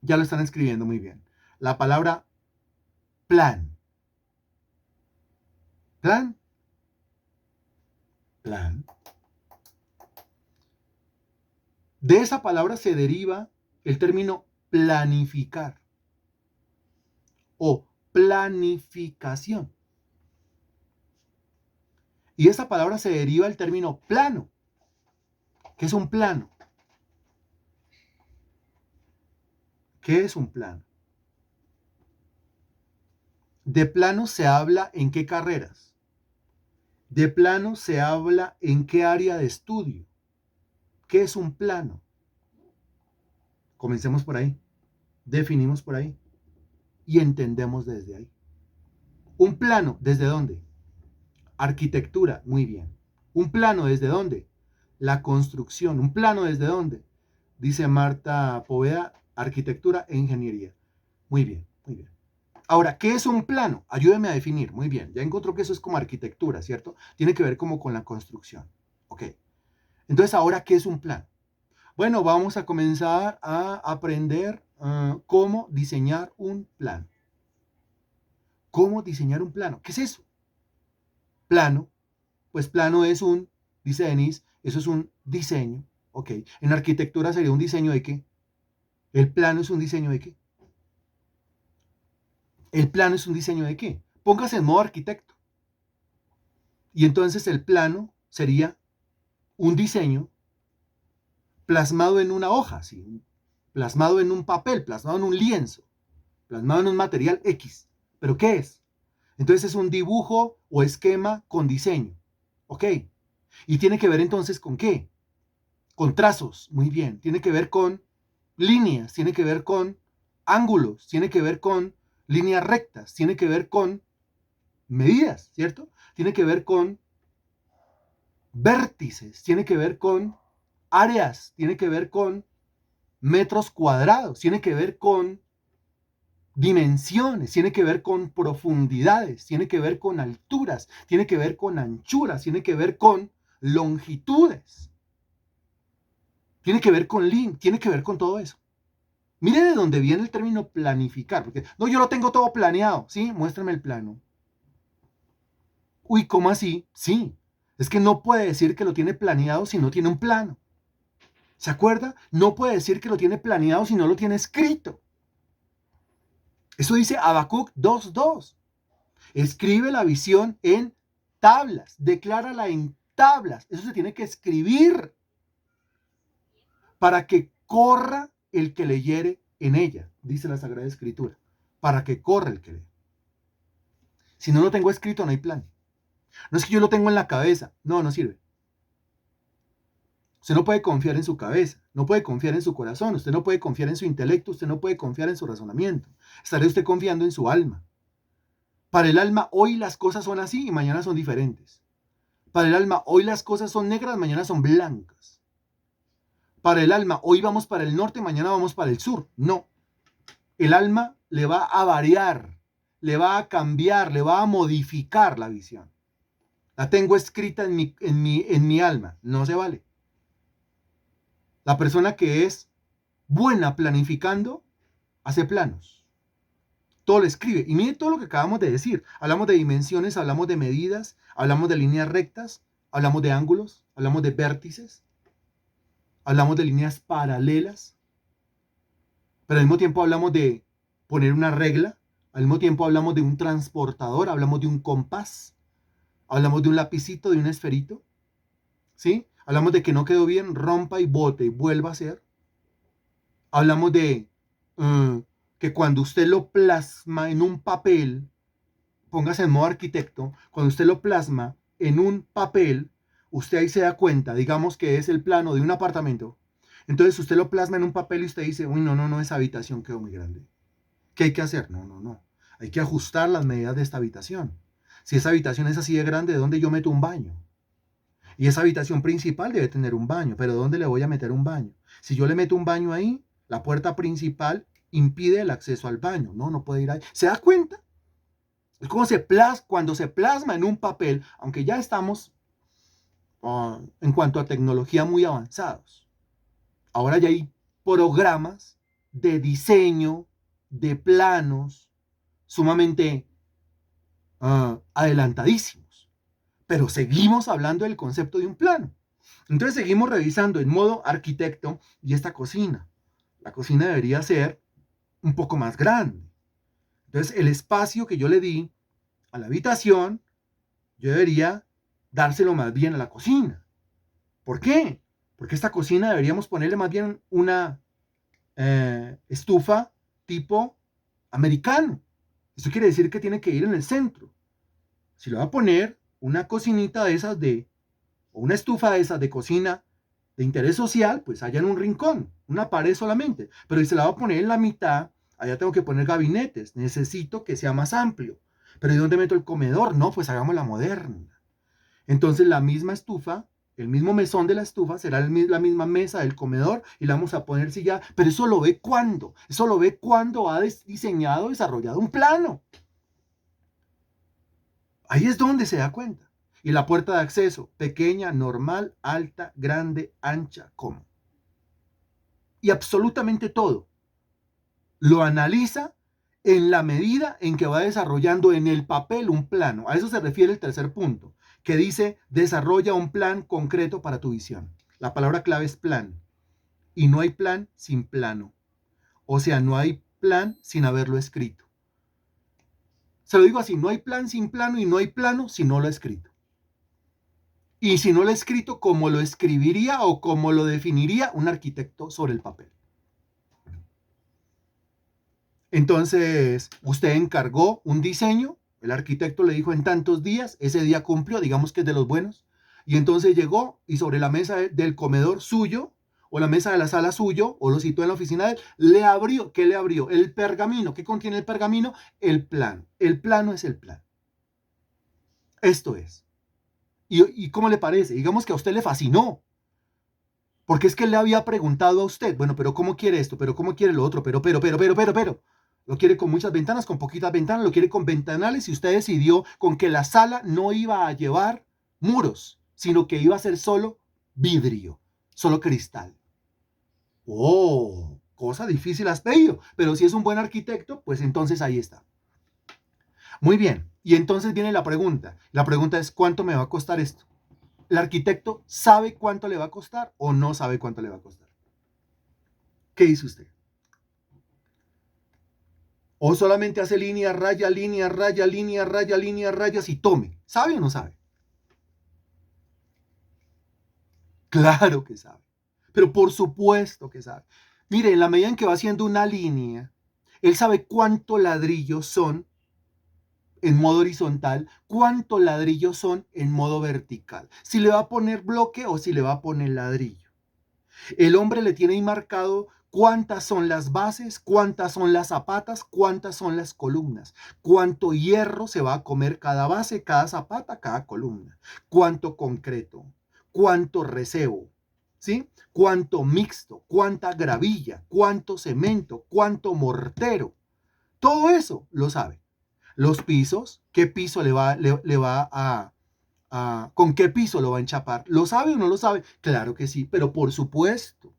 S1: ya lo están escribiendo muy bien. La palabra plan. Plan. Plan. De esa palabra se deriva el término planificar o planificación. Y esa palabra se deriva el término plano. ¿Qué es un plano? ¿Qué es un plano? De plano se habla en qué carreras. De plano se habla en qué área de estudio. ¿Qué es un plano? Comencemos por ahí, definimos por ahí y entendemos desde ahí. Un plano, ¿desde dónde? Arquitectura, muy bien. Un plano, ¿desde dónde? La construcción. ¿Un plano desde dónde? Dice Marta Poveda, arquitectura e ingeniería. Muy bien, muy bien. Ahora, ¿qué es un plano? Ayúdeme a definir. Muy bien, ya encontró que eso es como arquitectura, ¿cierto? Tiene que ver como con la construcción. Ok. Entonces, ahora, ¿qué es un plano? Bueno, vamos a comenzar a aprender cómo diseñar un plano. ¿Cómo diseñar un plano? ¿Qué es eso? Plano. Pues plano es dice Denise, eso es un diseño. Ok. En arquitectura sería un diseño de qué? El plano es un diseño de qué? El plano es un diseño de qué? Póngase en modo arquitecto. Y entonces el plano sería un diseño plasmado en una hoja, ¿sí? Plasmado en un papel, plasmado en un lienzo, plasmado en un material X. ¿Pero qué es? Entonces es un dibujo o esquema con diseño. ¿Ok? Y tiene que ver entonces con qué? Con trazos, muy bien. Tiene que ver con líneas, tiene que ver con ángulos, tiene que ver con líneas rectas, tiene que ver con medidas, ¿cierto? Tiene que ver con vértices, tiene que ver con áreas, tiene que ver con metros cuadrados, tiene que ver con dimensiones, tiene que ver con profundidades, tiene que ver con alturas, tiene que ver con anchuras, tiene que ver con longitudes, tiene que ver con tiene que ver con todo eso. Mire de dónde viene el término planificar, porque no, yo lo tengo todo planeado, ¿sí? Muéstrame el plano. Uy, ¿cómo así? Sí, es que no puede decir que lo tiene planeado si no tiene un plano. ¿Se acuerda? No puede decir que lo tiene planeado si no lo tiene escrito. Eso dice Habacuc 2:2. Escribe la visión en tablas, declárala en tablas. Eso se tiene que escribir para que corra el que leyere en ella, dice la Sagrada Escritura. Para que corra el que lee. Si no lo tengo escrito, no hay plan. No es que yo lo tengo en la cabeza. No, no sirve. Usted no puede confiar en su cabeza, no puede confiar en su corazón, usted no puede confiar en su intelecto, usted no puede confiar en su razonamiento. Estaré usted confiando en su alma. Para el alma, hoy las cosas son así y mañana son diferentes. Para el alma, hoy las cosas son negras, mañana son blancas. Para el alma, hoy vamos para el norte, mañana vamos para el sur. No. El alma le va a variar, le va a cambiar, le va a modificar la visión. La tengo escrita en mi alma. No se vale. La persona que es buena planificando, hace planos. Todo lo escribe. Y mire todo lo que acabamos de decir. Hablamos de dimensiones, hablamos de medidas, hablamos de líneas rectas, hablamos de ángulos, hablamos de vértices, hablamos de líneas paralelas, pero al mismo tiempo hablamos de poner una regla, al mismo tiempo hablamos de un transportador, hablamos de un compás, hablamos de un lapicito, de un esferito, ¿sí? Hablamos de que no quedó bien, rompa y bote y vuelva a hacer. Hablamos de que cuando usted lo plasma en un papel, póngase en modo arquitecto, cuando usted lo plasma en un papel, usted ahí se da cuenta, digamos que es el plano de un apartamento. Entonces usted lo plasma en un papel y usted dice, uy, no, no, no, esa habitación quedó muy grande. ¿Qué hay que hacer? No, no, no. Hay que ajustar las medidas de esta habitación. Si esa habitación es así de grande, ¿de dónde yo meto un baño? Y esa habitación principal debe tener un baño, pero ¿dónde le voy a meter un baño? Si yo le meto un baño ahí, la puerta principal impide el acceso al baño. No, no puede ir ahí. ¿Se da cuenta? Es como cuando se plasma en un papel, aunque ya estamos en cuanto a tecnología muy avanzados. Ahora ya hay programas de diseño, de planos, sumamente adelantadísimos. Pero seguimos hablando del concepto de un plano. Entonces seguimos revisando en modo arquitecto y esta cocina. La cocina debería ser un poco más grande. Entonces el espacio que yo le di a la habitación, yo debería dárselo más bien a la cocina. ¿Por qué? Porque esta cocina deberíamos ponerle más bien una estufa tipo americano. Esto quiere decir que tiene que ir en el centro. Si lo va a poner, una cocinita de esas o una estufa de esas de cocina de interés social, pues allá en un rincón, una pared solamente. Pero si se la va a poner en la mitad, allá tengo que poner gabinetes. Necesito que sea más amplio. Pero ¿y dónde meto el comedor? No, pues hagamos la moderna. Entonces la misma estufa, el mismo mesón de la estufa será la misma mesa del comedor y la vamos a poner silla. Pero eso lo ve cuando. Eso lo ve cuando ha diseñado, desarrollado un plano. Ahí es donde se da cuenta. Y la puerta de acceso, pequeña, normal, alta, grande, ancha, ¿cómo? Y absolutamente todo lo analiza en la medida en que va desarrollando en el papel un plano. A eso se refiere el tercer punto, que dice, desarrolla un plan concreto para tu visión. La palabra clave es plan. Y no hay plan sin plano. O sea, no hay plan sin haberlo escrito. Se lo digo así, no hay plan sin plano y no hay plano si no lo he escrito. Y si no lo he escrito, ¿cómo lo escribiría o cómo lo definiría un arquitecto sobre el papel? Entonces, usted encargó un diseño, el arquitecto le dijo en tantos días, ese día cumplió, digamos que es de los buenos, y entonces llegó y sobre la mesa del comedor suyo, o la mesa de la sala suyo, o lo citó en la oficina de él, le abrió, ¿qué le abrió? El pergamino. ¿Qué contiene el pergamino? El plano. El plano es el plan. Esto es. ¿Y cómo le parece? Digamos que a usted le fascinó, porque es que él le había preguntado a usted, bueno, pero ¿cómo quiere esto? ¿Pero cómo quiere lo otro? Pero. Lo quiere con muchas ventanas, con poquitas ventanas, lo quiere con ventanales y usted decidió con que la sala no iba a llevar muros, sino que iba a ser solo vidrio, solo cristal. Oh, cosa difícil has pedido, pero si es un buen arquitecto, pues entonces ahí está. Muy bien, y entonces viene la pregunta. La pregunta es, ¿cuánto me va a costar esto? ¿El arquitecto sabe cuánto le va a costar o no sabe cuánto le va a costar? ¿Qué dice usted? O solamente hace línea, raya, línea, raya, línea, raya, línea, rayas y tome. ¿Sabe o no sabe? Claro que sabe. Pero por supuesto que sabe. Mire, en la medida en que va haciendo una línea, él sabe cuántos ladrillos son en modo horizontal, cuántos ladrillos son en modo vertical. Si le va a poner bloque o si le va a poner ladrillo. El hombre le tiene ahí marcado cuántas son las bases, cuántas son las zapatas, cuántas son las columnas, cuánto hierro se va a comer cada base, cada zapata, cada columna, cuánto concreto, cuánto recebo, ¿sí? Cuánto mixto, cuánta gravilla, cuánto cemento, cuánto mortero. Todo eso lo sabe. Los pisos, qué piso le va con qué piso lo va a enchapar. ¿Lo sabe o no lo sabe? Claro que sí, pero por supuesto.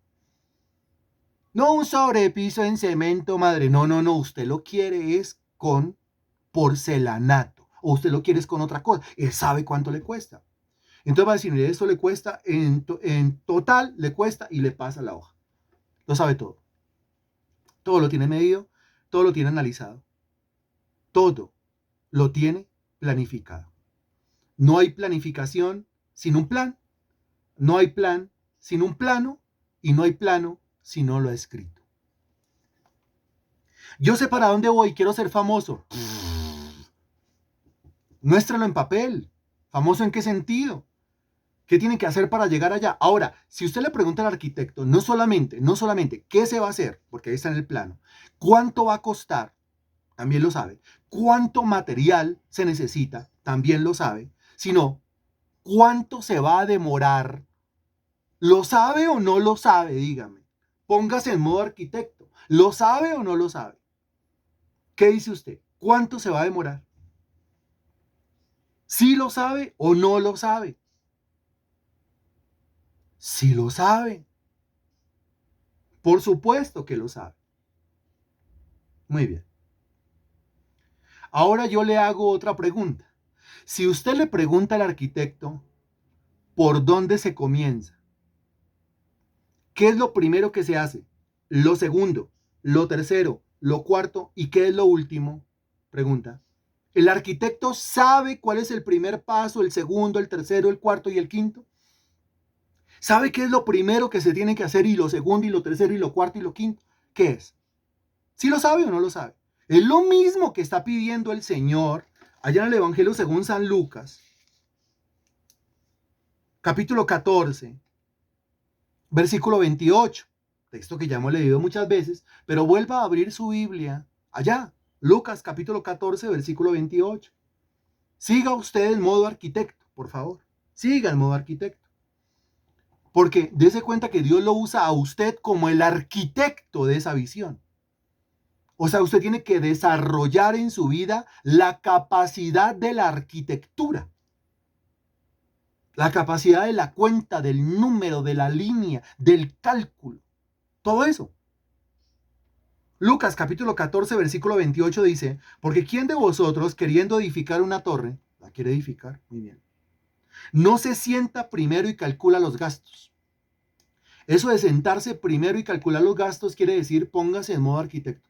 S1: No un sobrepiso en cemento, madre. No, no, no. Usted lo quiere es con porcelanato. O usted lo quiere es con otra cosa. Él sabe cuánto le cuesta. Entonces va a decir, mire, esto le cuesta, en total le cuesta y le pasa la hoja. Lo sabe todo. Todo lo tiene medido, todo lo tiene analizado. Todo lo tiene planificado. No hay planificación sin un plan. No hay plan sin un plano. Y no hay plano si no lo ha escrito. Yo sé para dónde voy, quiero ser famoso. Muéstralo en papel. ¿Famoso en qué sentido? ¿Qué tienen que hacer para llegar allá? Ahora, si usted le pregunta al arquitecto, no solamente qué se va a hacer, porque ahí está en el plano, cuánto va a costar, también lo sabe, cuánto material se necesita, también lo sabe, sino cuánto se va a demorar. ¿Lo sabe o no lo sabe? Dígame. Póngase en modo arquitecto. ¿Lo sabe o no lo sabe? ¿Qué dice usted? ¿Cuánto se va a demorar? ¿Sí lo sabe o no lo sabe? Sí lo sabe. Por supuesto que lo sabe. Muy bien. Ahora yo le hago otra pregunta. Si usted le pregunta al arquitecto por dónde se comienza, ¿qué es lo primero que se hace? Lo segundo, lo tercero, lo cuarto y ¿qué es lo último? Pregunta. ¿El arquitecto sabe cuál es el primer paso, el segundo, el tercero, el cuarto y el quinto? ¿Sabe qué es lo primero que se tiene que hacer y lo segundo y lo tercero y lo cuarto y lo quinto? ¿Qué es? ¿Sí lo sabe o no lo sabe? Es lo mismo que está pidiendo el Señor allá en el Evangelio según San Lucas, capítulo 14, versículo 28, texto que ya hemos leído muchas veces, pero vuelva a abrir su Biblia allá, Lucas capítulo 14, versículo 28. Siga usted el modo arquitecto, por favor. Siga el modo arquitecto. Porque dése cuenta que Dios lo usa a usted como el arquitecto de esa visión. O sea, usted tiene que desarrollar en su vida la capacidad de la arquitectura. La capacidad de la cuenta, del número, de la línea, del cálculo. Todo eso. Lucas capítulo 14, versículo 28 dice, porque ¿quién de vosotros queriendo edificar una torre, la quiere edificar? Muy bien. No se sienta primero y calcula los gastos. Eso de sentarse primero y calcular los gastos quiere decir póngase en modo arquitecto.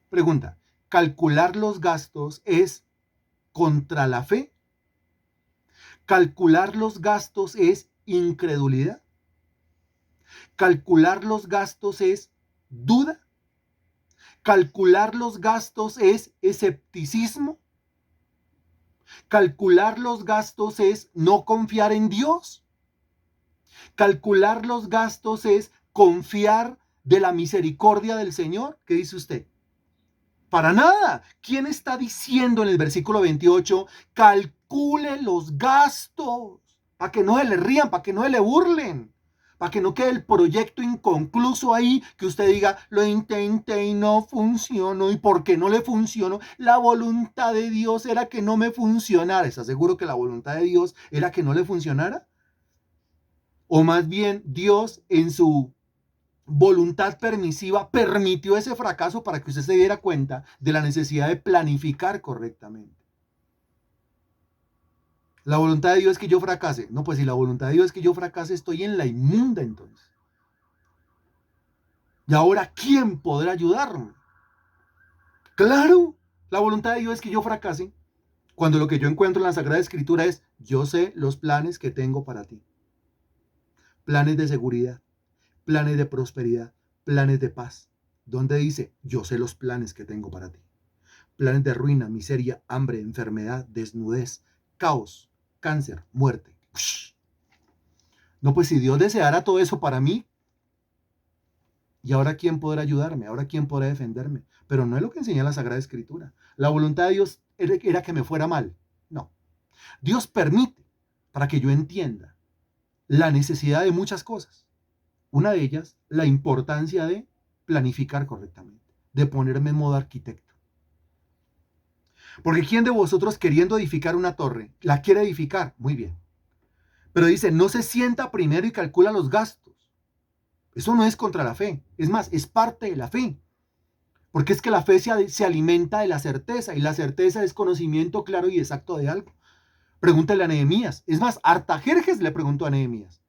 S1: Pregunta, ¿calcular los gastos es contra la fe? ¿Calcular los gastos es incredulidad? ¿Calcular los gastos es duda? ¿Calcular los gastos es escepticismo? ¿Calcular los gastos es no confiar en Dios? ¿Calcular los gastos es confiar de la misericordia del Señor? ¿Qué dice usted? Para nada. ¿Quién está diciendo en el versículo 28? Calcule los gastos para que no se le rían, para que no se le burlen, para que no quede el proyecto inconcluso ahí, que usted diga, lo intenté y no funcionó. ¿Y por qué no le funcionó? La voluntad de Dios era que no me funcionara. ¿Estás seguro que la voluntad de Dios era que no le funcionara? O más bien Dios en su voluntad permisiva permitió ese fracaso para que usted se diera cuenta de la necesidad de planificar correctamente. La voluntad de Dios es que yo fracase. No, pues si la voluntad de Dios es que yo fracase, estoy en la inmunda entonces. ¿Y ahora quién podrá ayudarme? Claro, la voluntad de Dios es que yo fracase cuando lo que yo encuentro en la Sagrada Escritura es, yo sé los planes que tengo para ti. Planes de seguridad, planes de prosperidad, planes de paz. ¿Dónde dice, yo sé los planes que tengo para ti? Planes de ruina, miseria, hambre, enfermedad, desnudez, caos, cáncer, muerte. No, pues si Dios deseara todo eso para mí, ¿y ahora quién podrá ayudarme? ¿Ahora quién podrá defenderme? Pero no es lo que enseña la Sagrada Escritura. La voluntad de Dios era que me fuera mal. No. Dios permite para que yo entienda la necesidad de muchas cosas. Una de ellas, la importancia de planificar correctamente, de ponerme en modo arquitecto. Porque ¿quién de vosotros queriendo edificar una torre, la quiere edificar? Muy bien. Pero dice, no se sienta primero y calcula los gastos. Eso no es contra la fe. Es más, es parte de la fe. Porque es que la fe se alimenta de la certeza y la certeza es conocimiento claro y exacto de algo. Pregúntale a Nehemías. Es más, Artajerjes le preguntó a Nehemías.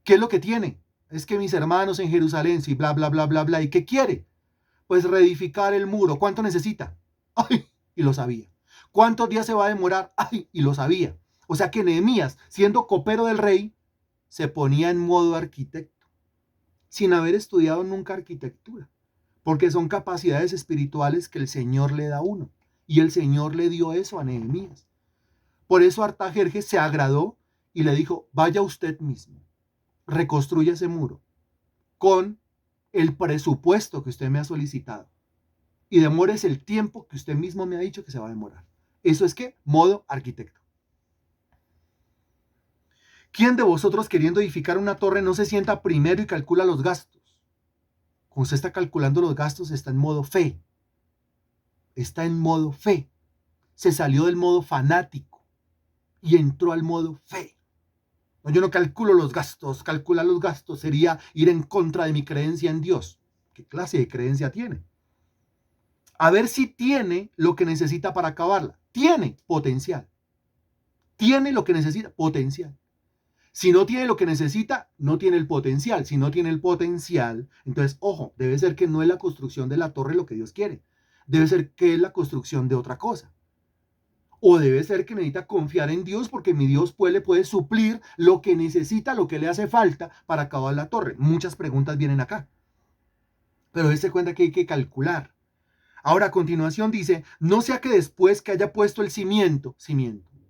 S1: ¿Qué es lo que tiene? Es que mis hermanos en Jerusalén, sí, bla, bla, bla, bla, bla. ¿Y qué quiere? Pues reedificar el muro. ¿Cuánto necesita? ¡Ay! Y lo sabía. ¿Cuántos días se va a demorar? ¡Ay! Y lo sabía. O sea que Nehemías, siendo copero del rey, se ponía en modo arquitecto, sin haber estudiado nunca arquitectura, porque son capacidades espirituales que el Señor le da a uno. Y el Señor le dio eso a Nehemías. Por eso Artajerjes se agradó y le dijo, vaya usted mismo, reconstruya ese muro con el presupuesto que usted me ha solicitado y demores el tiempo que usted mismo me ha dicho que se va a demorar. Eso es que modo arquitecto. ¿Quién de vosotros queriendo edificar una torre no se sienta primero y calcula los gastos? Cuando usted está calculando los gastos, está en modo fe. Está en modo fe. Se salió del modo fanático y entró al modo fe. No, yo no calculo los gastos. Calcular los gastos sería ir en contra de mi creencia en Dios. ¿Qué clase de creencia tiene? A ver si tiene lo que necesita para acabarla. Tiene potencial. Tiene lo que necesita, potencial. Si no tiene lo que necesita, no tiene el potencial. Si no tiene el potencial, entonces, ojo, debe ser que no es la construcción de la torre lo que Dios quiere. Debe ser que es la construcción de otra cosa. O debe ser que necesita confiar en Dios porque mi Dios le puede suplir lo que necesita, lo que le hace falta para acabar la torre. Muchas preguntas vienen acá. Pero dése cuenta que hay que calcular. Ahora, a continuación dice, no sea que después que haya puesto el cimiento,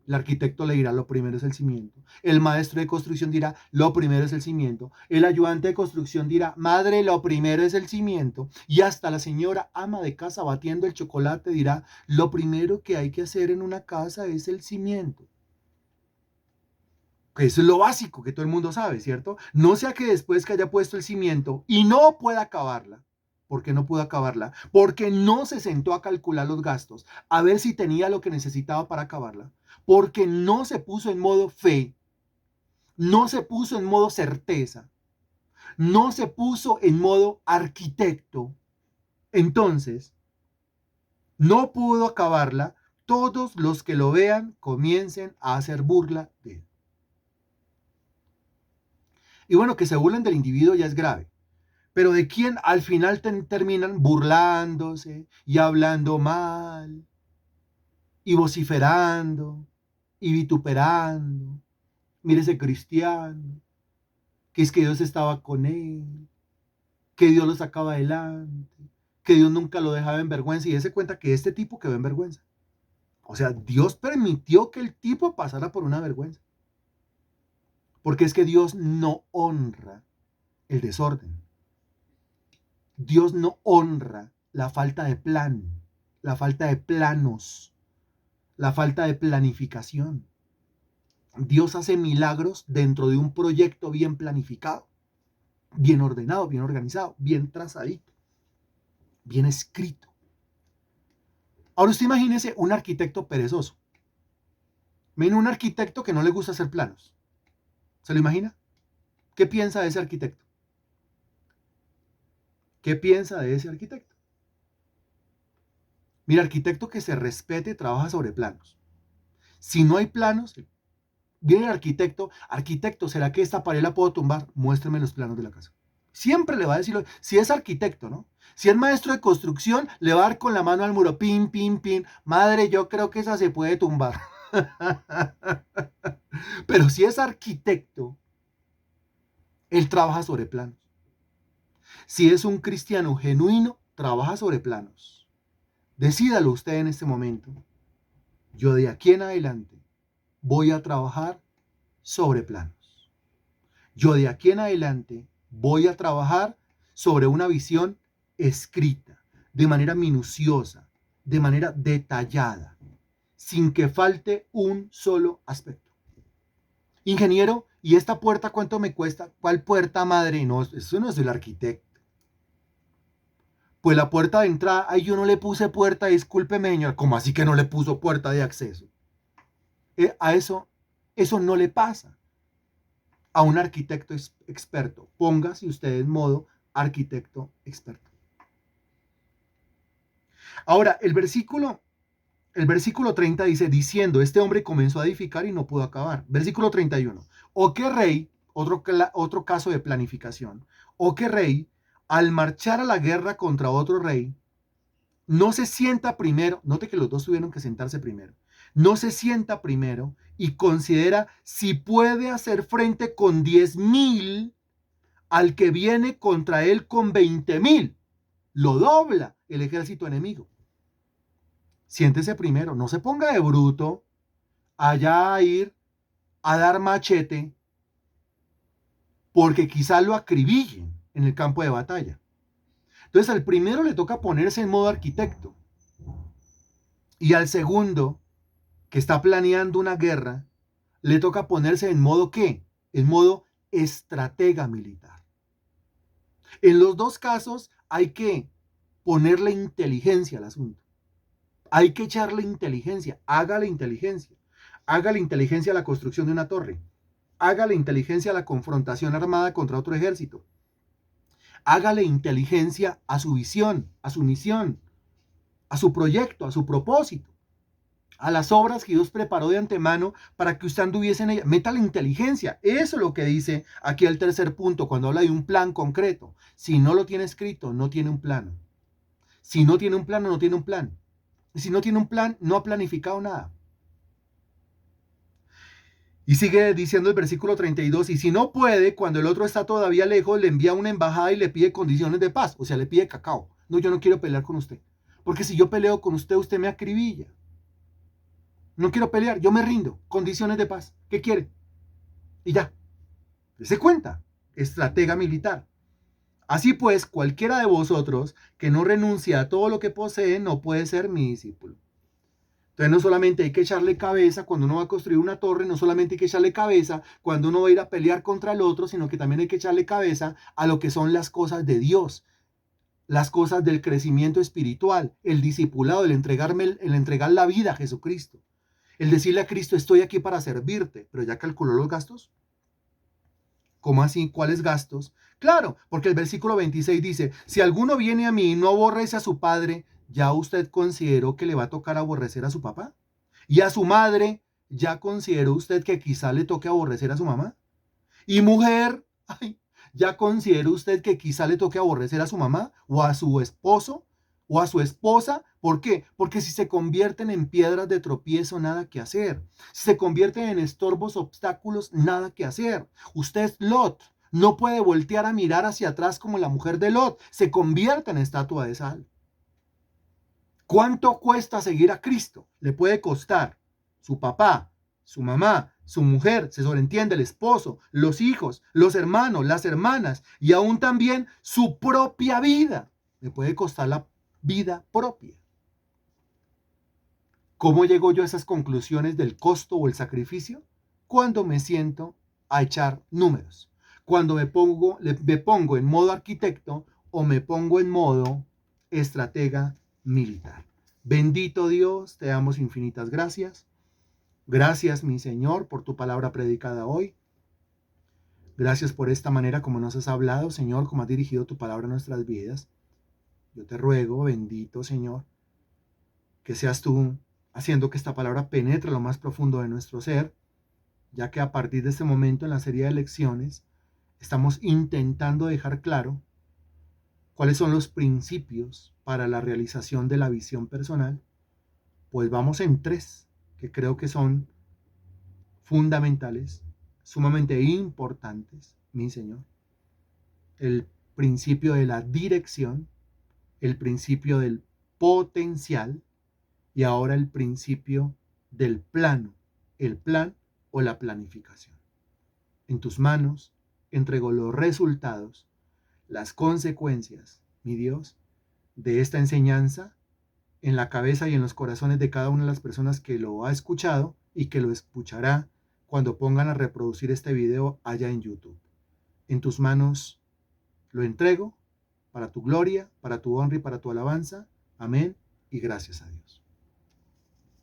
S1: El arquitecto le dirá, lo primero es el cimiento. El maestro de construcción dirá, lo primero es el cimiento. El ayudante de construcción dirá, madre, lo primero es el cimiento. Y hasta la señora ama de casa batiendo el chocolate dirá, lo primero que hay que hacer en una casa es el cimiento. Que eso es lo básico que todo el mundo sabe, ¿cierto? No sea que después que haya puesto el cimiento y no pueda acabarla. ¿Por qué no pudo acabarla? Porque no se sentó a calcular los gastos, a ver si tenía lo que necesitaba para acabarla. Porque no se puso en modo fe, no se puso en modo certeza, no se puso en modo arquitecto. Entonces, no pudo acabarla. Todos los que lo vean comiencen a hacer burla de él. Y bueno, que se burlen del individuo ya es grave. Pero de quién al final terminan burlándose y hablando mal y vociferando y vituperando. Mire ese cristiano, que es que Dios estaba con él, que Dios lo sacaba adelante, que Dios nunca lo dejaba en vergüenza, y dése cuenta que este tipo quedó en vergüenza. O sea, Dios permitió que el tipo pasara por una vergüenza. Porque es que Dios no honra el desorden. Dios no honra la falta de plan, la falta de planos, la falta de planificación. Dios hace milagros dentro de un proyecto bien planificado, bien ordenado, bien organizado, bien trazadito, bien escrito. Ahora usted imagínese un arquitecto perezoso. Miren un arquitecto que no le gusta hacer planos. ¿Se lo imagina? ¿Qué piensa de ese arquitecto? ¿Qué piensa de ese arquitecto? Mira, arquitecto que se respete trabaja sobre planos. Si no hay planos, viene el arquitecto, arquitecto, ¿será que esta pared la puedo tumbar? Muéstrame los planos de la casa. Siempre le va a decir, si es arquitecto, ¿no? Si es maestro de construcción, le va a dar con la mano al muro, pin, pin, pin. Madre, yo creo que esa se puede tumbar. Pero si es arquitecto, él trabaja sobre planos. Si es un cristiano genuino, trabaja sobre planos. Decídalo usted en este momento. Yo de aquí en adelante voy a trabajar sobre planos. Yo de aquí en adelante voy a trabajar sobre una visión escrita, de manera minuciosa, de manera detallada, sin que falte un solo aspecto. Ingeniero, ¿y esta puerta cuánto me cuesta? ¿Cuál puerta, madre? No, eso no es del arquitecto. Pues la puerta de entrada, ay, yo no le puse puerta, discúlpeme, señor. ¿Cómo así que no le puso puerta de acceso? A eso no le pasa a un arquitecto experto. Póngase usted en modo arquitecto experto. Ahora, el versículo 30 dice, diciendo, este hombre comenzó a edificar y no pudo acabar. Versículo 31. O qué rey, otro caso de planificación, o qué rey, al marchar a la guerra contra otro rey, no se sienta primero, note que los dos tuvieron que sentarse primero, no se sienta primero y considera si puede hacer frente con 10,000 al que viene contra él con 20,000. Lo dobla el ejército enemigo. Siéntese primero, no se ponga de bruto allá a ir a dar machete porque quizá lo acribillen en el campo de batalla. Entonces al primero le toca ponerse en modo arquitecto y al segundo, que está planeando una guerra, le toca ponerse en modo ¿qué? En modo estratega militar. En los dos casos hay que ponerle inteligencia al asunto. Hay que echarle inteligencia, hágale inteligencia. Hágale inteligencia a la construcción de una torre. Hágale inteligencia a la confrontación armada contra otro ejército. Hágale inteligencia a su visión, a su misión, a su proyecto, a su propósito, a las obras que Dios preparó de antemano para que usted anduviese en ella. Métale inteligencia. Eso es lo que dice aquí el tercer punto cuando habla de un plan concreto. Si no lo tiene escrito, no tiene un plano. Si no tiene un plano, no tiene un plan. Si no tiene un plan, no ha planificado nada. Y sigue diciendo el versículo 32, y si no puede, cuando el otro está todavía lejos, le envía una embajada y le pide condiciones de paz, o sea, le pide cacao. No, yo no quiero pelear con usted, porque si yo peleo con usted, usted me acribilla. No quiero pelear, yo me rindo. Condiciones de paz. ¿Qué quiere? Y ya. Dese cuenta. Estratega militar. Así pues, cualquiera de vosotros que no renuncia a todo lo que posee no puede ser mi discípulo. Entonces no solamente hay que echarle cabeza cuando uno va a construir una torre, no solamente hay que echarle cabeza cuando uno va a ir a pelear contra el otro, sino que también hay que echarle cabeza a lo que son las cosas de Dios, las cosas del crecimiento espiritual, el discipulado, el entregar la vida a Jesucristo, el decirle a Cristo, estoy aquí para servirte, pero ya calculó los gastos. ¿Cómo así? ¿Cuáles gastos? Claro, porque el versículo 26 dice, si alguno viene a mí y no aborrece a su padre, ¿ya usted consideró que le va a tocar aborrecer a su papá? ¿Y a su madre, ya consideró usted que quizá le toque aborrecer a su mamá? Y mujer, ay, ¿ya consideró usted que quizá le toque aborrecer a su mamá o a su esposo o a su esposa? ¿Por qué? Porque si se convierten en piedras de tropiezo, nada que hacer. Si se convierten en estorbos, obstáculos, nada que hacer. Usted es Lot. No puede voltear a mirar hacia atrás como la mujer de Lot. Se convierte en estatua de sal. ¿Cuánto cuesta seguir a Cristo? Le puede costar su papá, su mamá, su mujer, se sobreentiende el esposo, los hijos, los hermanos, las hermanas y aún también su propia vida. Le puede costar la vida propia. ¿Cómo llego yo a esas conclusiones del costo o el sacrificio? Cuando me siento a echar números. Cuando me pongo en modo arquitecto o me pongo en modo estratega militar. Bendito Dios, te damos infinitas gracias. Gracias, mi Señor, por tu palabra predicada hoy. Gracias por esta manera como nos has hablado, Señor, como has dirigido tu palabra a nuestras vidas. Yo te ruego, bendito Señor, que seas tú haciendo que esta palabra penetre lo más profundo de nuestro ser, ya que a partir de este momento en la serie de lecciones estamos intentando dejar claro cuáles son los principios para la realización de la visión personal. Pues vamos en 3 que creo que son fundamentales, sumamente importantes, mi Señor. El principio de la dirección, el principio del potencial y ahora el principio del plano, el plan o la planificación. En tus manos entrego los resultados, las consecuencias, mi Dios, de esta enseñanza en la cabeza y en los corazones de cada una de las personas que lo ha escuchado y que lo escuchará cuando pongan a reproducir este video allá en YouTube. En tus manos lo entrego para tu gloria, para tu honra y para tu alabanza. Amén y gracias a Dios.